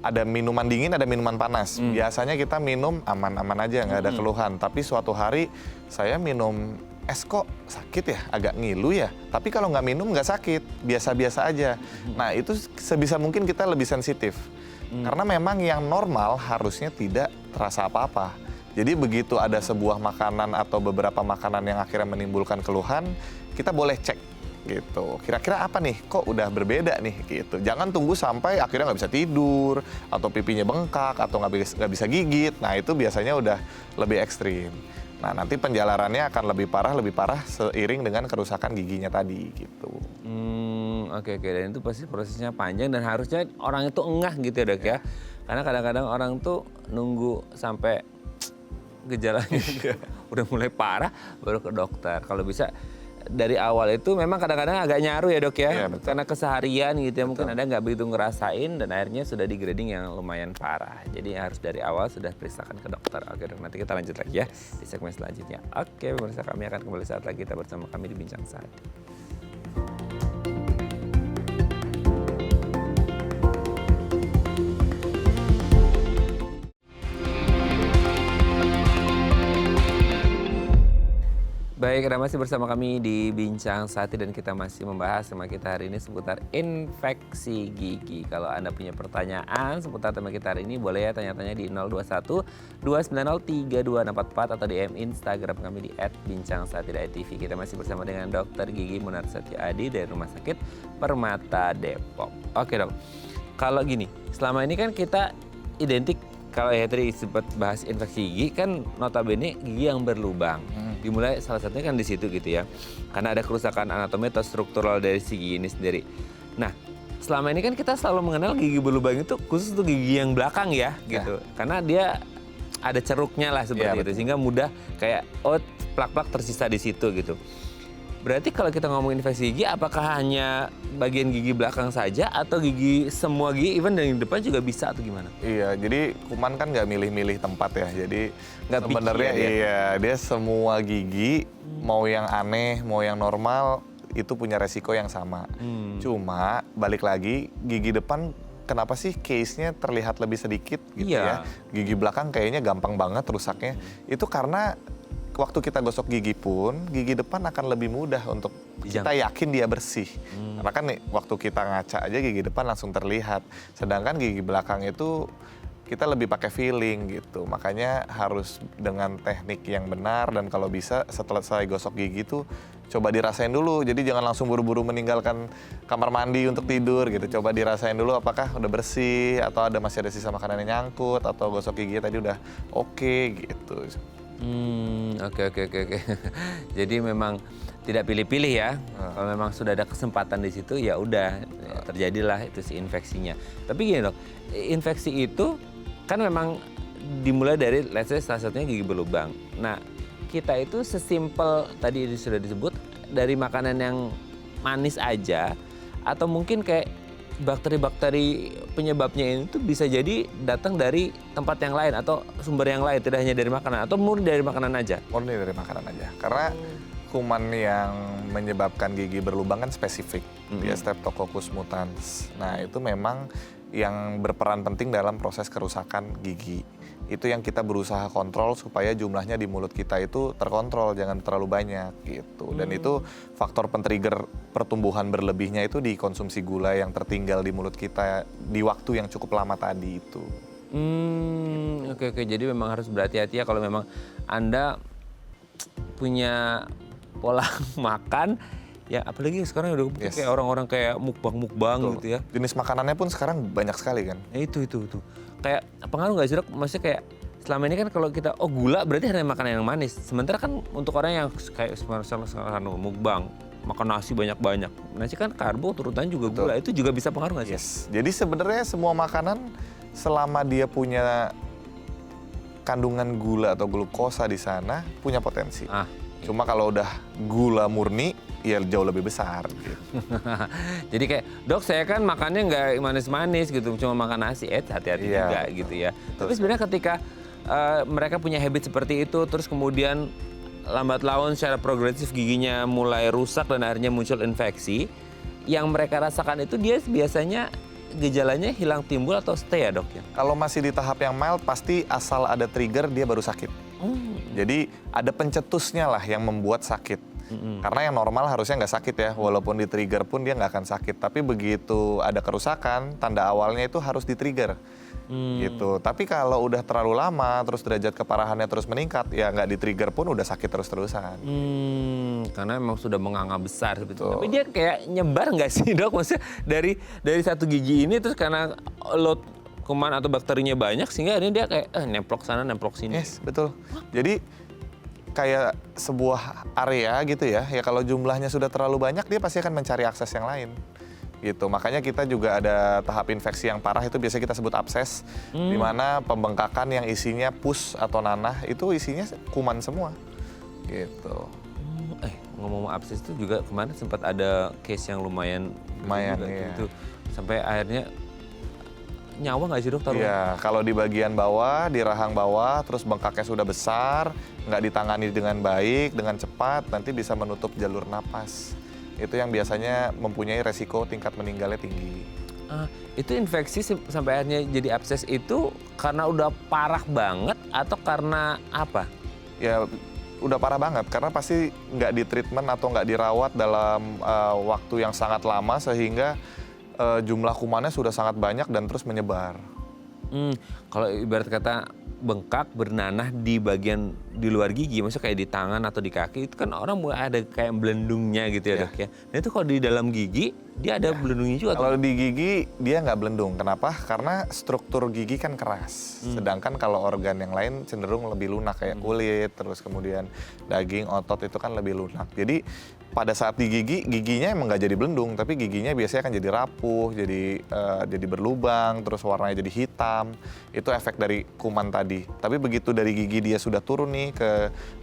ada minuman dingin, ada minuman panas. Biasanya kita minum aman-aman aja, nggak ada keluhan. Tapi suatu hari saya minum es kok sakit ya, agak ngilu ya. Tapi kalau nggak minum nggak sakit, biasa-biasa aja. Nah itu sebisa mungkin kita lebih sensitif. Karena memang yang normal harusnya tidak terasa apa-apa. Jadi begitu ada sebuah makanan atau beberapa makanan yang akhirnya menimbulkan keluhan, kita boleh cek gitu. Kira-kira apa nih? Kok udah berbeda nih gitu. Jangan tunggu sampai akhirnya nggak bisa tidur, atau pipinya bengkak, atau nggak bisa gigit. Nah itu biasanya udah lebih ekstrim. Nah nanti penjalarannya akan lebih parah seiring dengan kerusakan giginya tadi gitu. Oke. Dan itu pasti prosesnya panjang dan harusnya orang itu engah gitu ya dok ya. Karena kadang-kadang orang tuh nunggu sampai gejalanya udah mulai parah baru ke dokter. Kalau bisa dari awal itu memang kadang-kadang agak nyaru ya dok ya. Iya, betul. Karena keseharian gitu ya, mungkin ada nggak begitu ngerasain dan akhirnya sudah di grading yang lumayan parah. Jadi harus dari awal sudah periksakan ke dokter. Oke dok, nanti kita lanjut lagi ya di segmen selanjutnya. Oke pemirsa, kami akan kembali saat lagi, kita bersama kami di Bincang Sehati. Baik, Anda masih bersama kami di Bincang Sehati dan kita masih membahas tema kita hari ini seputar infeksi gigi. Kalau Anda punya pertanyaan seputar tema kita hari ini, boleh ya tanya-tanya di 021-290-3244 atau DM Instagram kami di @bincangSehati.tv. Kita masih bersama dengan Dr. Gigi Munar Setiadi dari Rumah Sakit Permata Depok. Oke dok, kalau gini, selama ini kan kita identik, kalau ya tadi sempat bahas infeksi gigi kan notabene gigi yang berlubang. Dimulai salah satunya kan di situ gitu ya. Karena ada kerusakan anatomi atau struktural dari si gigi ini sendiri. Nah, selama ini kan kita selalu mengenal gigi berlubang itu khusus untuk gigi yang belakang ya gitu. Karena dia ada ceruknya lah seperti itu sehingga mudah kayak plak-plak tersisa di situ gitu. Berarti kalau kita ngomong infeksi gigi, apakah hanya bagian gigi belakang saja atau gigi semua gigi, even dari depan juga bisa atau gimana? Iya, jadi kuman kan nggak milih-milih tempat ya. Jadi sebenarnya dia semua gigi, mau yang aneh, mau yang normal, itu punya resiko yang sama. Cuma balik lagi, gigi depan kenapa sih case-nya terlihat lebih sedikit gitu ya. Gigi belakang kayaknya gampang banget rusaknya. Itu karena waktu kita gosok gigi pun, gigi depan akan lebih mudah untuk kita yakin dia bersih. Karena kan nih, waktu kita ngaca aja gigi depan langsung terlihat. Sedangkan gigi belakang itu kita lebih pakai feeling gitu. Makanya harus dengan teknik yang benar dan kalau bisa setelah saya gosok gigi tuh coba dirasain dulu. Jadi jangan langsung buru-buru meninggalkan kamar mandi untuk tidur gitu. Coba dirasain dulu apakah udah bersih atau masih ada sisa makanan yang nyangkut atau gosok gigi tadi udah oke gitu. Oke. Jadi memang tidak pilih-pilih ya. Kalau memang sudah ada kesempatan di situ ya udah terjadilah itu si infeksinya. Tapi gini dok, infeksi itu kan memang dimulai dari let's say salah satunya gigi berlubang. Nah, kita itu sesimpel tadi sudah disebut dari makanan yang manis aja atau mungkin kayak bakteri-bakteri penyebabnya ini tuh bisa jadi datang dari tempat yang lain atau sumber yang lain, tidak hanya dari makanan atau murni dari makanan aja? Murni dari makanan aja. Karena kuman yang menyebabkan gigi berlubang kan spesifik, dia Streptococcus mutans. Nah, itu memang yang berperan penting dalam proses kerusakan gigi. Itu yang kita berusaha kontrol supaya jumlahnya di mulut kita itu terkontrol, jangan terlalu banyak gitu. Dan itu faktor pentrigger pertumbuhan berlebihnya itu di konsumsi gula yang tertinggal di mulut kita di waktu yang cukup lama tadi itu. Oke. Jadi memang harus berhati-hati ya kalau memang Anda punya pola makan. Ya apalagi sekarang udah kayak orang-orang kayak mukbang gitu ya. Jenis makanannya pun sekarang banyak sekali kan. Ya itu. Kayak pengaruh nggak sih dok? Maksudnya kayak selama ini kan kalau kita gula berarti hanya makanan yang manis. Sementara kan untuk orang yang kayak sekarang mukbang makan nasi banyak-banyak. Nasi kan karbo turutan juga gula. Itu juga bisa pengaruh nggak sih? Jadi sebenarnya semua makanan selama dia punya kandungan gula atau glukosa di sana punya potensi. Cuma kalau udah gula murni, ya jauh lebih besar. Gitu. Jadi kayak, dok saya kan makannya nggak manis-manis gitu, cuma makan nasi, hati-hati juga gitu ya. Tapi sebenarnya ketika mereka punya habit seperti itu, terus kemudian lambat laun secara progresif giginya mulai rusak dan akhirnya muncul infeksi, yang mereka rasakan itu dia biasanya gejalanya hilang timbul atau stay ya dok ya? Kalau masih di tahap yang mild, pasti asal ada trigger dia baru sakit. Jadi ada pencetusnya lah yang membuat sakit. Karena yang normal harusnya nggak sakit ya, walaupun di trigger pun dia nggak akan sakit. Tapi begitu ada kerusakan, tanda awalnya itu harus di trigger. Gitu. Tapi kalau udah terlalu lama, terus derajat keparahannya terus meningkat, ya nggak di trigger pun udah sakit terus-terusan. Karena memang sudah menganga besar sebetulnya. Tapi dia kayak nyebar nggak sih dok? Maksudnya dari satu gigi ini terus karena load kuman atau bakterinya banyak sehingga ini dia kayak nemplok sana nemplok sini. Yes, betul. Jadi kayak sebuah area gitu ya. Ya kalau jumlahnya sudah terlalu banyak dia pasti akan mencari akses yang lain. Gitu. Makanya kita juga ada tahap infeksi yang parah itu biasa kita sebut abses, di mana pembengkakan yang isinya pus atau nanah itu isinya kuman semua. Gitu. Ngomong abses itu juga kemarin sempat ada case yang lumayan iya. Gitu. Sampai akhirnya nyawa nggak sih dok taruh? Iya, kalau di bagian bawah, di rahang bawah, terus bengkaknya sudah besar, nggak ditangani dengan baik, dengan cepat, nanti bisa menutup jalur napas. Itu yang biasanya mempunyai resiko tingkat meninggalnya tinggi. Itu infeksi sampai akhirnya jadi abses itu karena udah parah banget atau karena apa? Ya udah parah banget, karena pasti nggak ditreatment atau nggak dirawat dalam waktu yang sangat lama sehingga jumlah kumannya sudah sangat banyak dan terus menyebar. Kalau ibarat kata bengkak bernanah di bagian di luar gigi, maksudnya kayak di tangan atau di kaki, itu kan orang mulai ada kayak belendungnya gitu ya dok ya. Nah itu kalau di dalam gigi dia ada belendungnya juga. Kalau di gigi dia nggak belendung. Kenapa? Karena struktur gigi kan keras. Sedangkan kalau organ yang lain cenderung lebih lunak kayak kulit, terus kemudian daging, otot itu kan lebih lunak. Jadi pada saat di gigi, giginya emang nggak jadi belendung, tapi giginya biasanya akan jadi rapuh, jadi berlubang, terus warnanya jadi hitam. Itu efek dari kuman tadi. Tapi begitu dari gigi dia sudah turun nih ke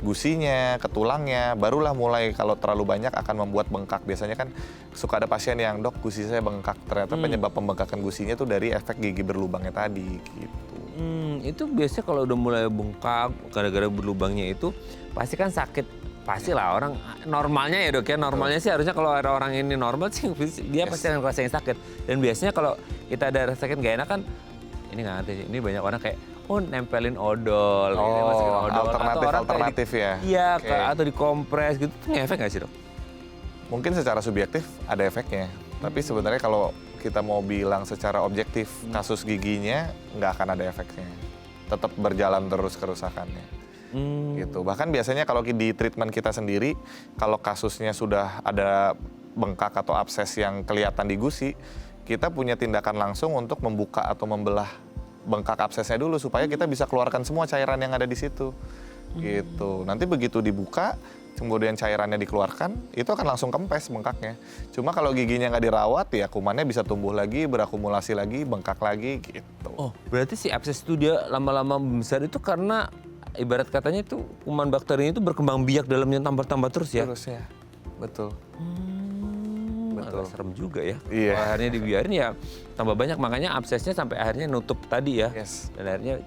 gusinya, ke tulangnya, barulah mulai kalau terlalu banyak akan membuat bengkak. Biasanya kan suka ada pasien yang, dok gusi saya bengkak. Ternyata penyebab pembengkakan gusinya itu dari efek gigi berlubangnya tadi gitu. Itu biasanya kalau udah mulai bengkak gara-gara berlubangnya itu pasti kan sakit. Pastilah orang normalnya ya dok ya, normalnya sih harusnya kalau ada orang ini normal sih dia pasti akan ngerasain sakit. Dan biasanya kalau kita ada rasa sakit gak enak kan, ini nggak ngerti sih, ini banyak orang kayak nempelin odol, ini masukin odol. Alternatif ya? Iya, atau dikompres gitu, itu ngefek nggak sih dok? Mungkin secara subjektif ada efeknya, tapi sebenarnya kalau kita mau bilang secara objektif kasus giginya nggak akan ada efeknya, tetap berjalan terus kerusakannya. Gitu. Bahkan biasanya kalau di treatment kita sendiri, kalau kasusnya sudah ada bengkak atau abses yang kelihatan di gusi, kita punya tindakan langsung untuk membuka atau membelah bengkak absesnya dulu supaya kita bisa keluarkan semua cairan yang ada di situ. Gitu. Nanti begitu dibuka, kemudian cairannya dikeluarkan, itu akan langsung kempes bengkaknya. Cuma kalau giginya nggak dirawat, ya kumannya bisa tumbuh lagi, berakumulasi lagi, bengkak lagi gitu. Oh, berarti si abses itu dia lama-lama besar itu karena ibarat katanya itu kuman bakterinya itu berkembang biak dalamnya tambah-tambah terus ya? Terus ya, betul. Betul. Agak serem juga ya. Iya. Kalau akhirnya dibiarin ya tambah banyak, makanya absesnya sampai akhirnya nutup tadi ya. Yes. Dan akhirnya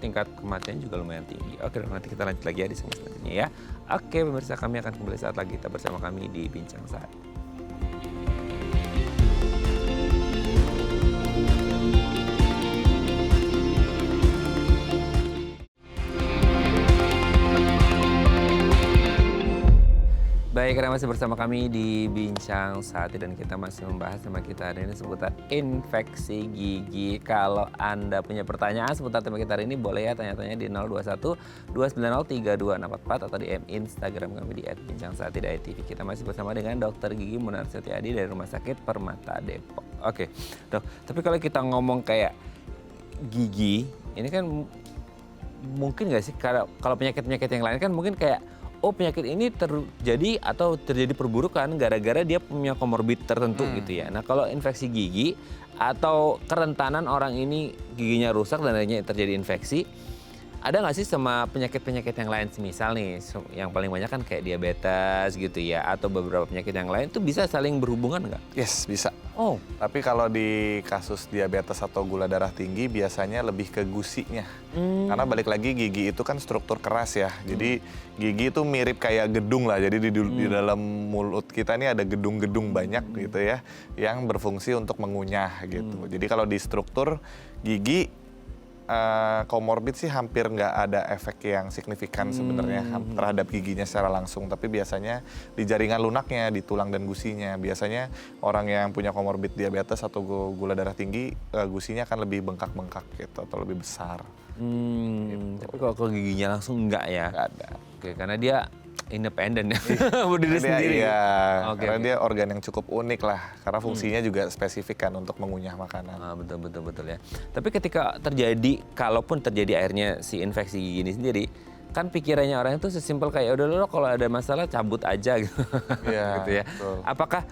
tingkat kematian juga lumayan tinggi. Oke, nanti kita lanjut lagi ya di segmen selanjutnya ya. Oke, pemirsa, kami akan kembali saat lagi, kita bersama kami di Bincang Saat. Baik, karena masih bersama kami di Bincang Saat dan kita masih membahas tema kita hari ini seputar infeksi gigi. Kalau Anda punya pertanyaan seputar tema kita hari ini, boleh ya tanya-tanya di 021-290-3244 atau di Instagram kami di @bincangsaat.tv. Kita masih bersama dengan Dr. Gigi Munar Setiadi dari Rumah Sakit Permata Depok. Oke, dok, tapi kalau kita ngomong kayak gigi, ini kan mungkin nggak sih kalau penyakit-penyakit yang lain kan mungkin kayak penyakit ini terjadi atau terjadi perburukan gara-gara dia punya komorbid tertentu gitu ya. Nah kalau infeksi gigi atau kerentanan orang ini giginya rusak dan akhirnya terjadi infeksi, ada nggak sih sama penyakit-penyakit yang lain? Misal nih yang paling banyak kan kayak diabetes gitu ya, atau beberapa penyakit yang lain tuh bisa saling berhubungan nggak? Yes, bisa. Oh, Tapi kalau di kasus diabetes atau gula darah tinggi biasanya lebih ke gusinya. Karena balik lagi gigi itu kan struktur keras ya. Jadi gigi itu mirip kayak gedung lah. Jadi di dalam mulut kita ini ada gedung-gedung banyak gitu ya yang berfungsi untuk mengunyah gitu. Jadi kalau di struktur gigi komorbid sih hampir nggak ada efek yang signifikan sebenarnya terhadap giginya secara langsung, tapi biasanya di jaringan lunaknya, di tulang dan gusinya. Biasanya orang yang punya komorbid diabetes atau gula darah tinggi, gusinya akan lebih bengkak-bengkak gitu atau lebih besar. Tapi kalau ke giginya langsung enggak ya? Nggak ada. Oke, karena dia independen ya, berdiri sendiri. Iya, Oke, karena oke. dia organ yang cukup unik lah, karena fungsinya juga spesifik kan untuk mengunyah makanan. Betul ya. Tapi ketika terjadi, kalaupun terjadi akhirnya si infeksi gigi ini sendiri, kan pikirannya orang itu sesimpel kayak udah lo kalau ada masalah cabut aja gitu. Iya, gitu ya. betul. Apakah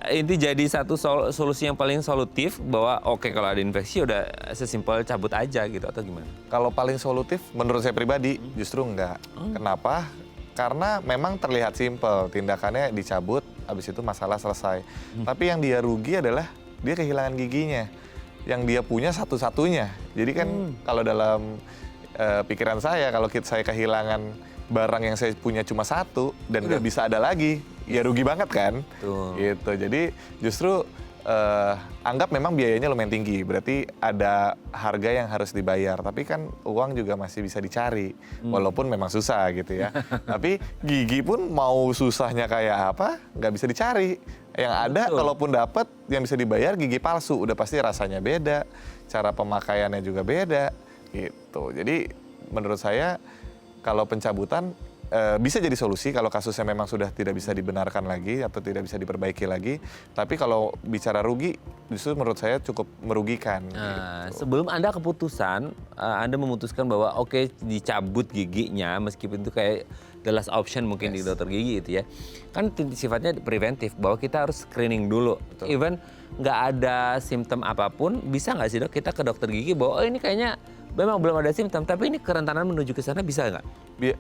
ini jadi satu solusi yang paling solutif bahwa oke kalau ada infeksi udah sesimpel cabut aja gitu atau gimana? Kalau paling solutif menurut saya pribadi justru enggak. Kenapa? Karena memang terlihat simpel, tindakannya dicabut, habis itu masalah selesai. Tapi yang dia rugi adalah dia kehilangan giginya, yang dia punya satu-satunya. Jadi kan kalau dalam pikiran saya, kalau saya kehilangan barang yang saya punya cuma satu dan nggak bisa ada lagi, ya rugi banget kan? Betul. Gitu. Jadi justru anggap memang biayanya lumayan tinggi, berarti ada harga yang harus dibayar. Tapi kan uang juga masih bisa dicari, walaupun memang susah gitu ya. Tapi gigi pun mau susahnya kayak apa, nggak bisa dicari. Yang ada, Betul. kalaupun dapat yang bisa dibayar gigi palsu, udah pasti rasanya beda, cara pemakaiannya juga beda, gitu. Jadi menurut saya kalau pencabutan bisa jadi solusi kalau kasusnya memang sudah tidak bisa dibenarkan lagi atau tidak bisa diperbaiki lagi. Tapi kalau bicara rugi, justru menurut saya cukup merugikan. Gitu. Sebelum Anda keputusan, Anda memutuskan bahwa oke, dicabut giginya, meskipun itu kayak the last option mungkin di dokter gigi itu ya. Kan sifatnya preventif, bahwa kita harus screening dulu. Betul. Even nggak ada simptom apapun, bisa nggak sih dok kita ke dokter gigi bahwa oh ini kayaknya memang belum ada simptom, tapi ini kerentanan menuju ke sana, bisa nggak?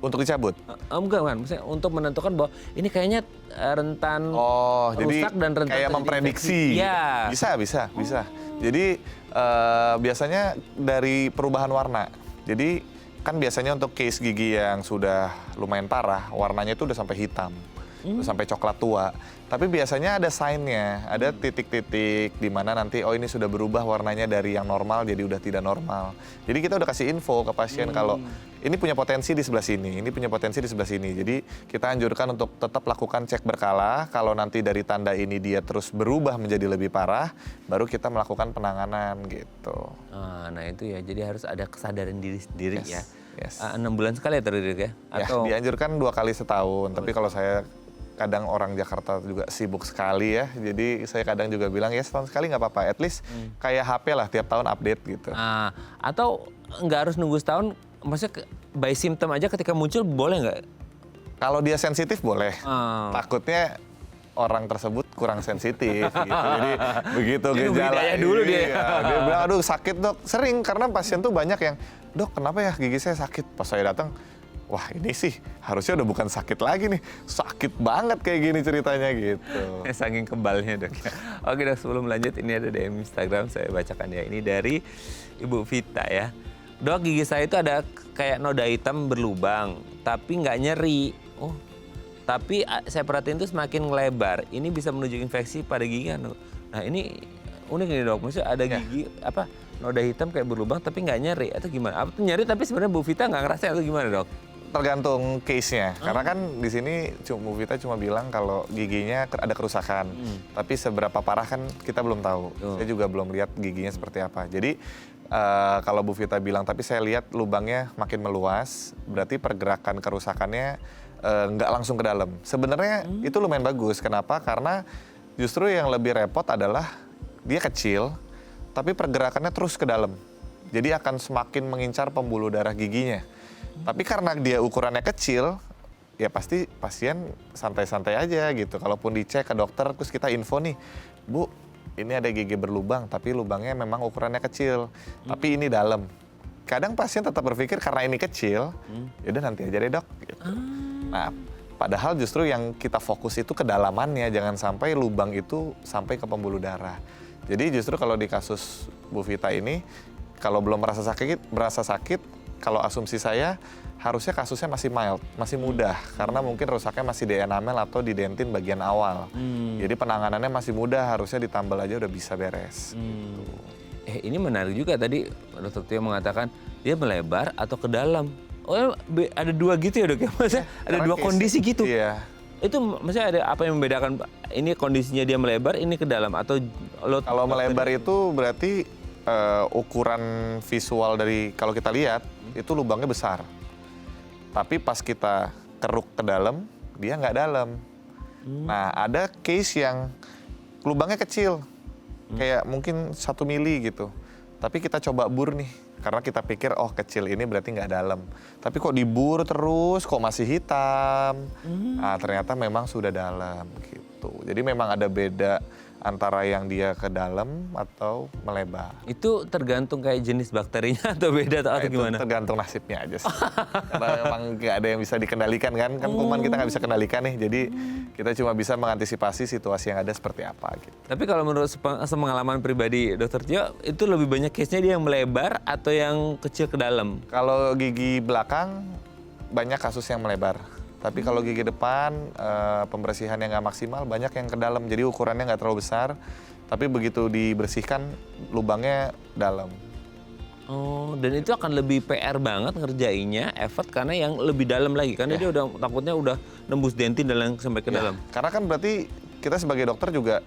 Untuk dicabut? Enggak kan, maksudnya untuk menentukan bahwa ini kayaknya rentan jadi rusak dan rentan kayak terjadi memprediksi. infeksi. Bisa. Jadi biasanya dari perubahan warna. Jadi kan biasanya untuk case gigi yang sudah lumayan parah, warnanya itu udah sampai hitam, udah sampai coklat tua. Tapi biasanya ada sign-nya, ada titik-titik di mana nanti oh ini sudah berubah warnanya dari yang normal jadi udah tidak normal. Jadi kita udah kasih info ke pasien kalau ini punya potensi di sebelah sini, ini punya potensi di sebelah sini. Jadi kita anjurkan untuk tetap lakukan cek berkala. Kalau nanti dari tanda ini dia terus berubah menjadi lebih parah, baru kita melakukan penanganan gitu. Nah itu ya, jadi harus ada kesadaran diri sendiri ya. Yes. 6 bulan sekali ya Dok ya? Atau Ya, dianjurkan 2 kali setahun. Tapi kalau saya kadang orang Jakarta juga sibuk sekali ya. Jadi saya kadang juga bilang ya setahun sekali nggak apa-apa. At least kayak HP lah tiap tahun update gitu. Atau nggak harus nunggu setahun, maksudnya by symptom aja ketika muncul boleh nggak? Kalau dia sensitif boleh. Takutnya orang tersebut kurang sensitif gitu. Jadi begitu gejala dulu dia. Dia bilang aduh sakit dok. Sering karena pasien tuh banyak yang dok kenapa ya gigi saya sakit. Pas saya datang, wah ini sih harusnya udah bukan sakit lagi nih. Sakit banget kayak gini ceritanya gitu. Saking kebalnya dok. Oke dok, sebelum lanjut ini ada DM Instagram saya bacakan ya. Ini dari Ibu Vita ya. Dok, gigi saya itu ada kayak noda hitam berlubang, tapi nggak nyeri. Oh, tapi saya perhatiin itu semakin ngelebar. Ini bisa menuju infeksi pada gigi kan dok? Nah ini unik nih dok, maksudnya ada gigi noda hitam kayak berlubang tapi nggak nyeri atau gimana? Apa tuh nyeri tapi sebenarnya Bu Vita nggak ngerasa atau gimana dok? Tergantung case-nya. Karena kan di sini Bu Vita cuma bilang kalau giginya ada kerusakan. Tapi seberapa parah kan kita belum tahu. Saya juga belum lihat giginya seperti apa. Jadi kalau Bu Vita bilang tapi saya lihat lubangnya makin meluas, berarti pergerakan kerusakannya nggak langsung ke dalam. Sebenarnya itu lumayan bagus. Kenapa? Karena justru yang lebih repot adalah dia kecil, tapi pergerakannya terus ke dalam. Jadi akan semakin mengincar pembuluh darah giginya. Tapi karena dia ukurannya kecil, ya pasti pasien santai-santai aja gitu. Kalaupun dicek ke dokter, terus kita info nih, Bu, ini ada gigi berlubang, tapi lubangnya memang ukurannya kecil. Tapi ini dalam. Kadang pasien tetap berpikir karena ini kecil, yaudah nanti aja deh dok. Gitu. Nah, padahal justru yang kita fokus itu kedalamannya, jangan sampai lubang itu sampai ke pembuluh darah. Jadi justru kalau di kasus Bu Vita ini, kalau belum merasa sakit, kalau asumsi saya harusnya kasusnya masih mild, masih mudah. Karena mungkin rusaknya masih di enamel atau di dentin bagian awal. Jadi penanganannya masih mudah, harusnya ditambal aja udah bisa beres. Ini menarik juga tadi Dr. Tio mengatakan dia melebar atau ke dalam. Oh ada dua gitu ya dok ya? Maksudnya ada dua kondisi gitu? Iya. Itu maksudnya ada apa yang membedakan ini kondisinya dia melebar, ini ke dalam atau kalau melebar itu berarti ukuran visual dari kalau kita lihat itu lubangnya besar. Tapi pas kita keruk ke dalam, dia nggak dalam. Nah ada case yang lubangnya kecil, kayak mungkin 1 mili gitu. Tapi kita coba bur nih, karena kita pikir oh kecil ini berarti nggak dalam. Tapi kok dibur terus, kok masih hitam. Nah ternyata memang sudah dalam gitu. Jadi memang ada beda antara yang dia ke dalam atau melebar. Itu tergantung kayak jenis bakterinya atau beda atau gimana? Tergantung nasibnya aja sih. Karena memang nggak ada yang bisa dikendalikan kan. Kan kuman kita nggak bisa kendalikan nih. Jadi kita cuma bisa mengantisipasi situasi yang ada seperti apa gitu. Tapi kalau menurut pengalaman pribadi Dr. Tio, itu lebih banyak case-nya dia yang melebar atau yang kecil ke dalam? Kalau gigi belakang banyak kasus yang melebar. Tapi kalau gigi depan, pembersihan yang nggak maksimal, banyak yang ke dalam. Jadi ukurannya nggak terlalu besar, tapi begitu dibersihkan, lubangnya dalam. Oh, dan itu akan lebih PR banget ngerjainnya, effort, karena yang lebih dalam lagi. Karena dia udah takutnya udah nembus dentin dan sampai ke dalam. Karena kan berarti kita sebagai dokter juga,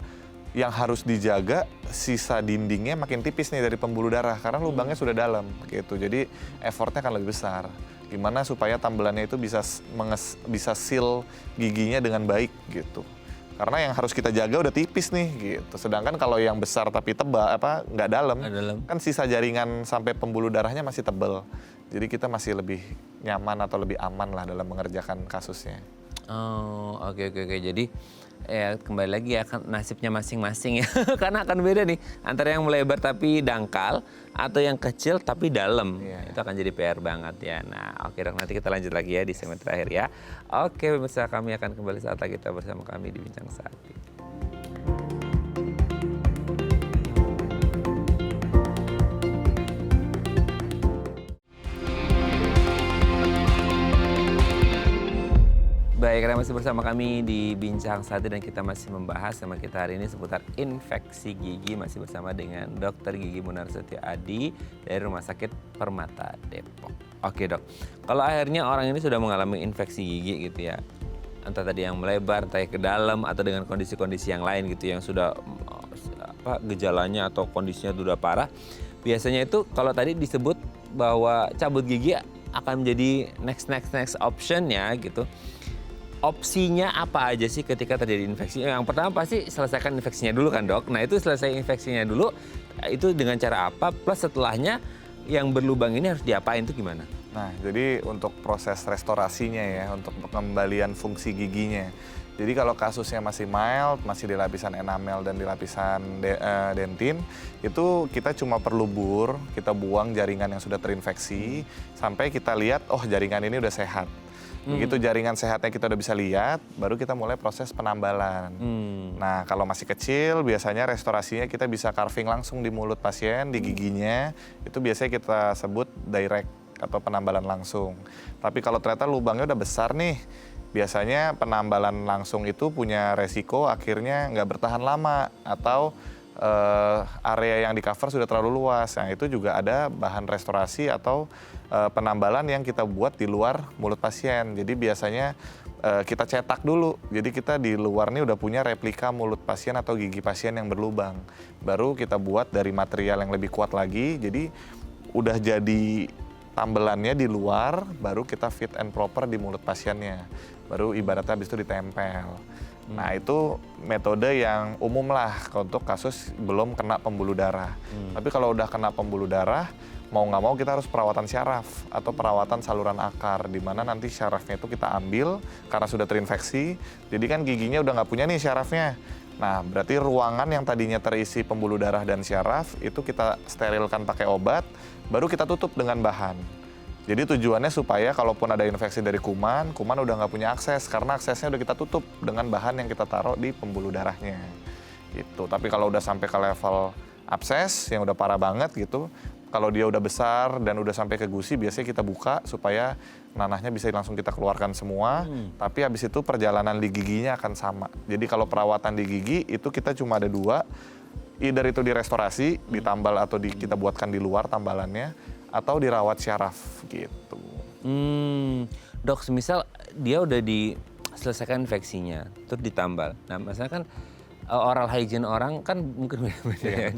yang harus dijaga sisa dindingnya makin tipis nih dari pembuluh darah karena lubangnya sudah dalam gitu. Jadi effortnya akan lebih besar. Gimana supaya tambelannya itu bisa seal giginya dengan baik gitu. Karena yang harus kita jaga udah tipis nih gitu. Sedangkan kalau yang besar tapi tebal nggak dalam, kan sisa jaringan sampai pembuluh darahnya masih tebal. Jadi kita masih lebih nyaman atau lebih aman lah dalam mengerjakan kasusnya. Oh, oke. Jadi ya kembali lagi ya kan nasibnya masing-masing ya. Karena akan beda nih antara yang melebar tapi dangkal atau yang kecil tapi dalam. Iya. Itu akan jadi PR banget ya. Nah, oke Dok, nanti kita lanjut lagi ya di segmen terakhir ya. Oke, pemirsa, kami akan kembali saat lagi kita bersama kami di Bincang Sati. Baik, karena masih bersama kami di Bincang Sati dan kita masih membahas tema kita hari ini seputar infeksi gigi, masih bersama dengan Dr. Gigi Munarsetio Adi dari Rumah Sakit Permata Depok. Oke Dok, kalau akhirnya orang ini sudah mengalami infeksi gigi gitu ya, entah tadi yang melebar, entah ke dalam atau dengan kondisi-kondisi yang lain gitu yang sudah gejalanya atau kondisinya sudah parah, biasanya itu kalau tadi disebut bahwa cabut gigi akan menjadi next option ya gitu. Opsinya apa aja sih ketika terjadi infeksi? Yang pertama pasti selesaikan infeksinya dulu kan Dok. Nah itu selesai infeksinya dulu, itu dengan cara apa? Plus setelahnya yang berlubang ini harus diapain itu gimana? Nah jadi untuk proses restorasinya ya, untuk pengembalian fungsi giginya. Jadi kalau kasusnya masih mild, masih di lapisan enamel dan di lapisan dentin, itu kita cuma perlu bur, kita buang jaringan yang sudah terinfeksi, sampai kita lihat, oh jaringan ini udah sehat. Begitu jaringan sehatnya kita udah bisa lihat, baru kita mulai proses penambalan. Nah kalau masih kecil, biasanya restorasinya kita bisa carving langsung di mulut pasien, di giginya. Itu biasanya kita sebut direct atau penambalan langsung. Tapi kalau ternyata lubangnya udah besar nih, biasanya penambalan langsung itu punya resiko akhirnya nggak bertahan lama atau area yang di cover sudah terlalu luas. Nah itu juga ada bahan restorasi atau penambalan yang kita buat di luar mulut pasien. Jadi biasanya kita cetak dulu. Jadi kita di luar nih udah punya replika mulut pasien atau gigi pasien yang berlubang. Baru kita buat dari material yang lebih kuat lagi. Jadi udah jadi tambelannya di luar, baru kita fit and proper di mulut pasiennya. Baru ibaratnya habis itu ditempel. Nah itu metode yang umum lah untuk kasus belum kena pembuluh darah. Tapi kalau udah kena pembuluh darah, mau nggak mau kita harus perawatan syaraf atau perawatan saluran akar, di mana nanti syarafnya itu kita ambil karena sudah terinfeksi. Jadi kan giginya udah nggak punya nih syarafnya. Nah berarti ruangan yang tadinya terisi pembuluh darah dan syaraf itu kita sterilkan pakai obat, baru kita tutup dengan bahan. Jadi tujuannya supaya kalaupun ada infeksi dari kuman udah nggak punya akses karena aksesnya udah kita tutup dengan bahan yang kita taruh di pembuluh darahnya. Gitu. Tapi kalau udah sampai ke level abses yang udah parah banget gitu, kalau dia udah besar dan udah sampai ke gusi, biasanya kita buka supaya nanahnya bisa langsung kita keluarkan semua. Tapi habis itu perjalanan di giginya akan sama. Jadi kalau perawatan di gigi itu kita cuma ada dua, either itu direstorasi, ditambal atau kita buatkan di luar tambalannya, atau dirawat syaraf gitu. Dok, misal dia udah diselesaikan infeksimisal terus ditambal. Nah, maksudnya kan oral hygiene orang kan mungkin beda-beda ya.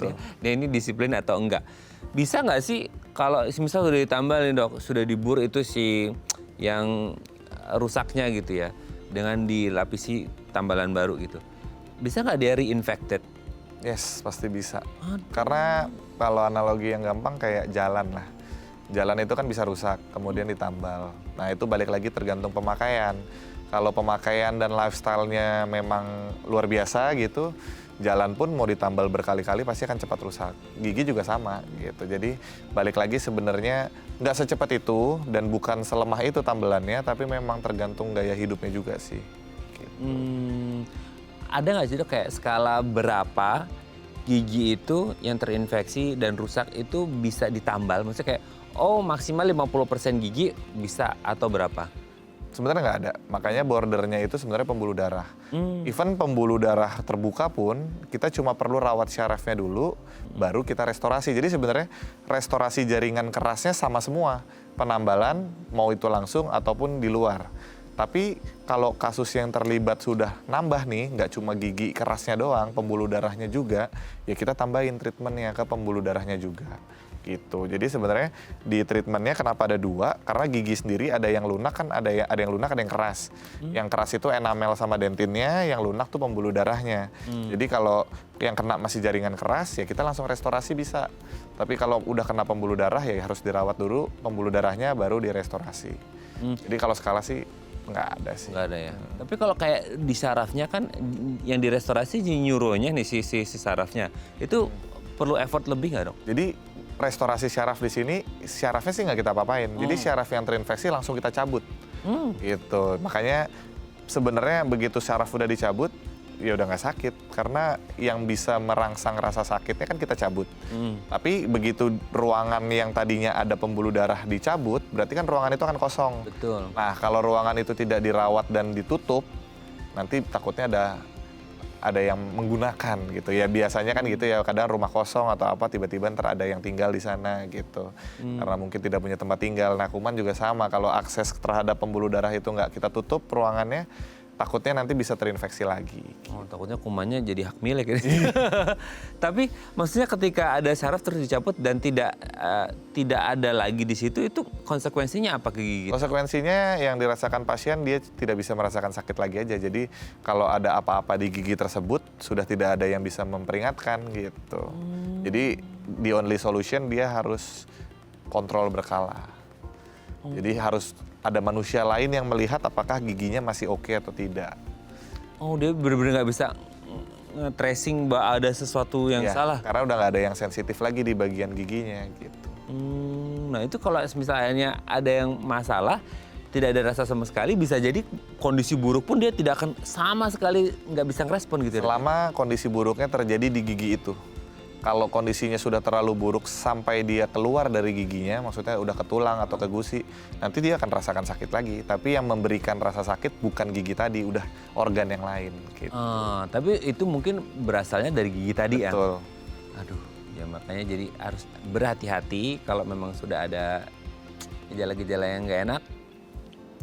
Dia ini disiplin atau enggak. Bisa nggak sih kalau misal sudah ditambal nih Dok, sudah dibur itu si yang rusaknya gitu ya, dengan dilapisi tambalan baru gitu. Bisa nggak dia reinfected? Yes, pasti bisa. Karena kalau analogi yang gampang kayak jalan lah. Jalan itu kan bisa rusak, kemudian ditambal. Nah itu balik lagi tergantung pemakaian. Kalau pemakaian dan lifestyle-nya memang luar biasa gitu, jalan pun mau ditambal berkali-kali pasti akan cepat rusak. Gigi juga sama gitu. Jadi balik lagi sebenarnya nggak secepat itu dan bukan selemah itu tambelannya, tapi memang tergantung gaya hidupnya juga sih. Gitu. Ada nggak sih Dok kayak skala berapa gigi itu yang terinfeksi dan rusak itu bisa ditambal? Maksudnya kayak maksimal 50% gigi bisa atau berapa? Sebenarnya nggak ada, makanya bordernya itu sebenarnya pembuluh darah. Even pembuluh darah terbuka pun kita cuma perlu rawat syarafnya dulu, baru kita restorasi. Jadi sebenarnya restorasi jaringan kerasnya sama semua, penambalan mau itu langsung ataupun di luar. Tapi kalau kasus yang terlibat sudah nambah nih, nggak cuma gigi kerasnya doang, pembuluh darahnya juga, ya kita tambahin treatmentnya ke pembuluh darahnya juga. Gitu. Jadi sebenarnya di treatmentnya kenapa ada 2? Karena gigi sendiri ada yang lunak kan, ada yang lunak, ada yang keras. Yang keras itu enamel sama dentinnya, yang lunak tuh pembuluh darahnya. Jadi kalau yang kena masih jaringan keras, ya kita langsung restorasi bisa. Tapi kalau udah kena pembuluh darah ya harus dirawat dulu pembuluh darahnya baru direstorasi. Jadi kalau skala sih nggak ada sih. Nggak ada ya. Tapi kalau kayak di sarafnya kan yang direstorasi neuronya nih si sarafnya. Itu perlu effort lebih nggak, Dok? Jadi restorasi syaraf di sini, syarafnya sih nggak kita apa-apain. Jadi syaraf yang terinfeksi langsung kita cabut. Gitu. Makanya sebenarnya begitu syaraf udah dicabut, ya udah nggak sakit. Karena yang bisa merangsang rasa sakitnya kan kita cabut. Tapi begitu ruangan yang tadinya ada pembuluh darah dicabut, berarti kan ruangan itu akan kosong. Betul. Nah, kalau ruangan itu tidak dirawat dan ditutup, nanti takutnya ada yang menggunakan gitu ya. Biasanya kan gitu ya, kadang rumah kosong atau apa tiba-tiba ntar ada yang tinggal di sana gitu. Karena mungkin tidak punya tempat tinggal. Nah, kuman juga sama, kalau akses terhadap pembuluh darah itu nggak kita tutup ruangannya, takutnya nanti bisa terinfeksi lagi. Oh, takutnya kumannya jadi hak milik. Tapi maksudnya ketika ada saraf terus dicabut dan tidak ada lagi di situ, itu konsekuensinya apa ke gigi? Konsekuensinya yang dirasakan pasien, dia tidak bisa merasakan sakit lagi aja. Jadi kalau ada apa-apa di gigi tersebut, sudah tidak ada yang bisa memperingatkan gitu. Jadi the only solution dia harus kontrol berkala. Jadi harus ada manusia lain yang melihat apakah giginya masih oke atau tidak. Oh, dia benar-benar nggak bisa nge-tracing bahwa ada sesuatu yang Ya, salah? karena udah nggak ada yang sensitif lagi di bagian giginya gitu. Nah itu kalau misalnya ada yang masalah, tidak ada rasa sama sekali, bisa jadi kondisi buruk pun dia tidak akan sama sekali nggak bisa ngerespon gitu ya? Selama kondisi buruknya terjadi di gigi itu. Kalau kondisinya sudah terlalu buruk sampai dia keluar dari giginya, maksudnya udah ke tulang atau ke gusi, nanti dia akan rasakan sakit lagi. Tapi yang memberikan rasa sakit bukan gigi tadi, udah organ yang lain. Gitu. Tapi itu mungkin berasalnya dari gigi tadi ya? Betul. Aduh, ya makanya jadi harus berhati-hati kalau memang sudah ada gejala-gejala yang nggak enak,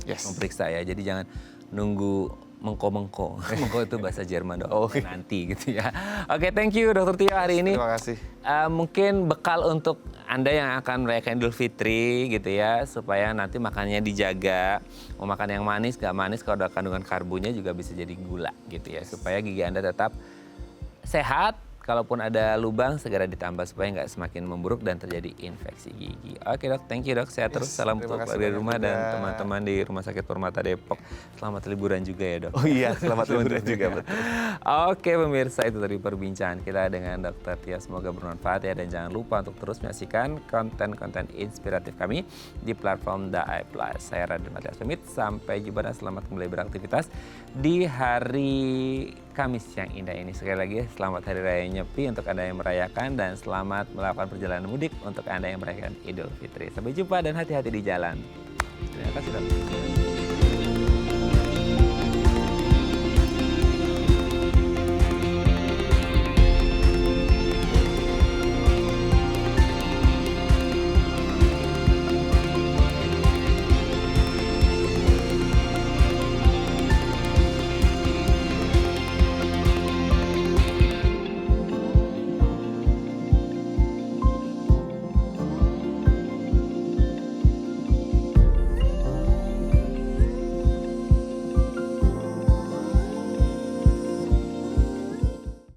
Yes. memeriksa ya. Jadi jangan nunggu mengko-mengko. Mengko itu bahasa Jerman dong. Oh. Nanti gitu ya. Oke, thank you Dr. Tio hari ini. Terima kasih. Mungkin bekal untuk Anda yang akan merayakan Idul Fitri gitu ya, supaya nanti makannya dijaga. Mau makan yang manis, gak manis, kalau ada kandungan karbonya juga bisa jadi gula gitu ya. Supaya gigi Anda tetap sehat. Kalaupun ada lubang, segera ditambah supaya nggak semakin memburuk dan terjadi infeksi gigi. Oke Dok, thank you Dok. Sehat terus. Salam untuk terima kasih keluarga di rumah banyak dan juga. teman-teman di Rumah Sakit Permata Depok. Selamat liburan juga ya Dok. Oh iya, selamat liburan juga. Betul. Oke pemirsa, itu tadi perbincangan kita dengan Dr. Tia. Semoga bermanfaat ya. Dan jangan lupa untuk terus menyaksikan konten-konten inspiratif kami di platform Daai Plus. Saya Raden Matias pamit. Sampai jumpa dan selamat kembali beraktivitas di hari Kamis yang indah ini. Sekali lagi selamat Hari Raya Nyepi untuk Anda yang merayakan dan selamat melakukan perjalanan mudik untuk Anda yang merayakan Idul Fitri. Sampai jumpa dan hati-hati di jalan. Terima kasih Dok.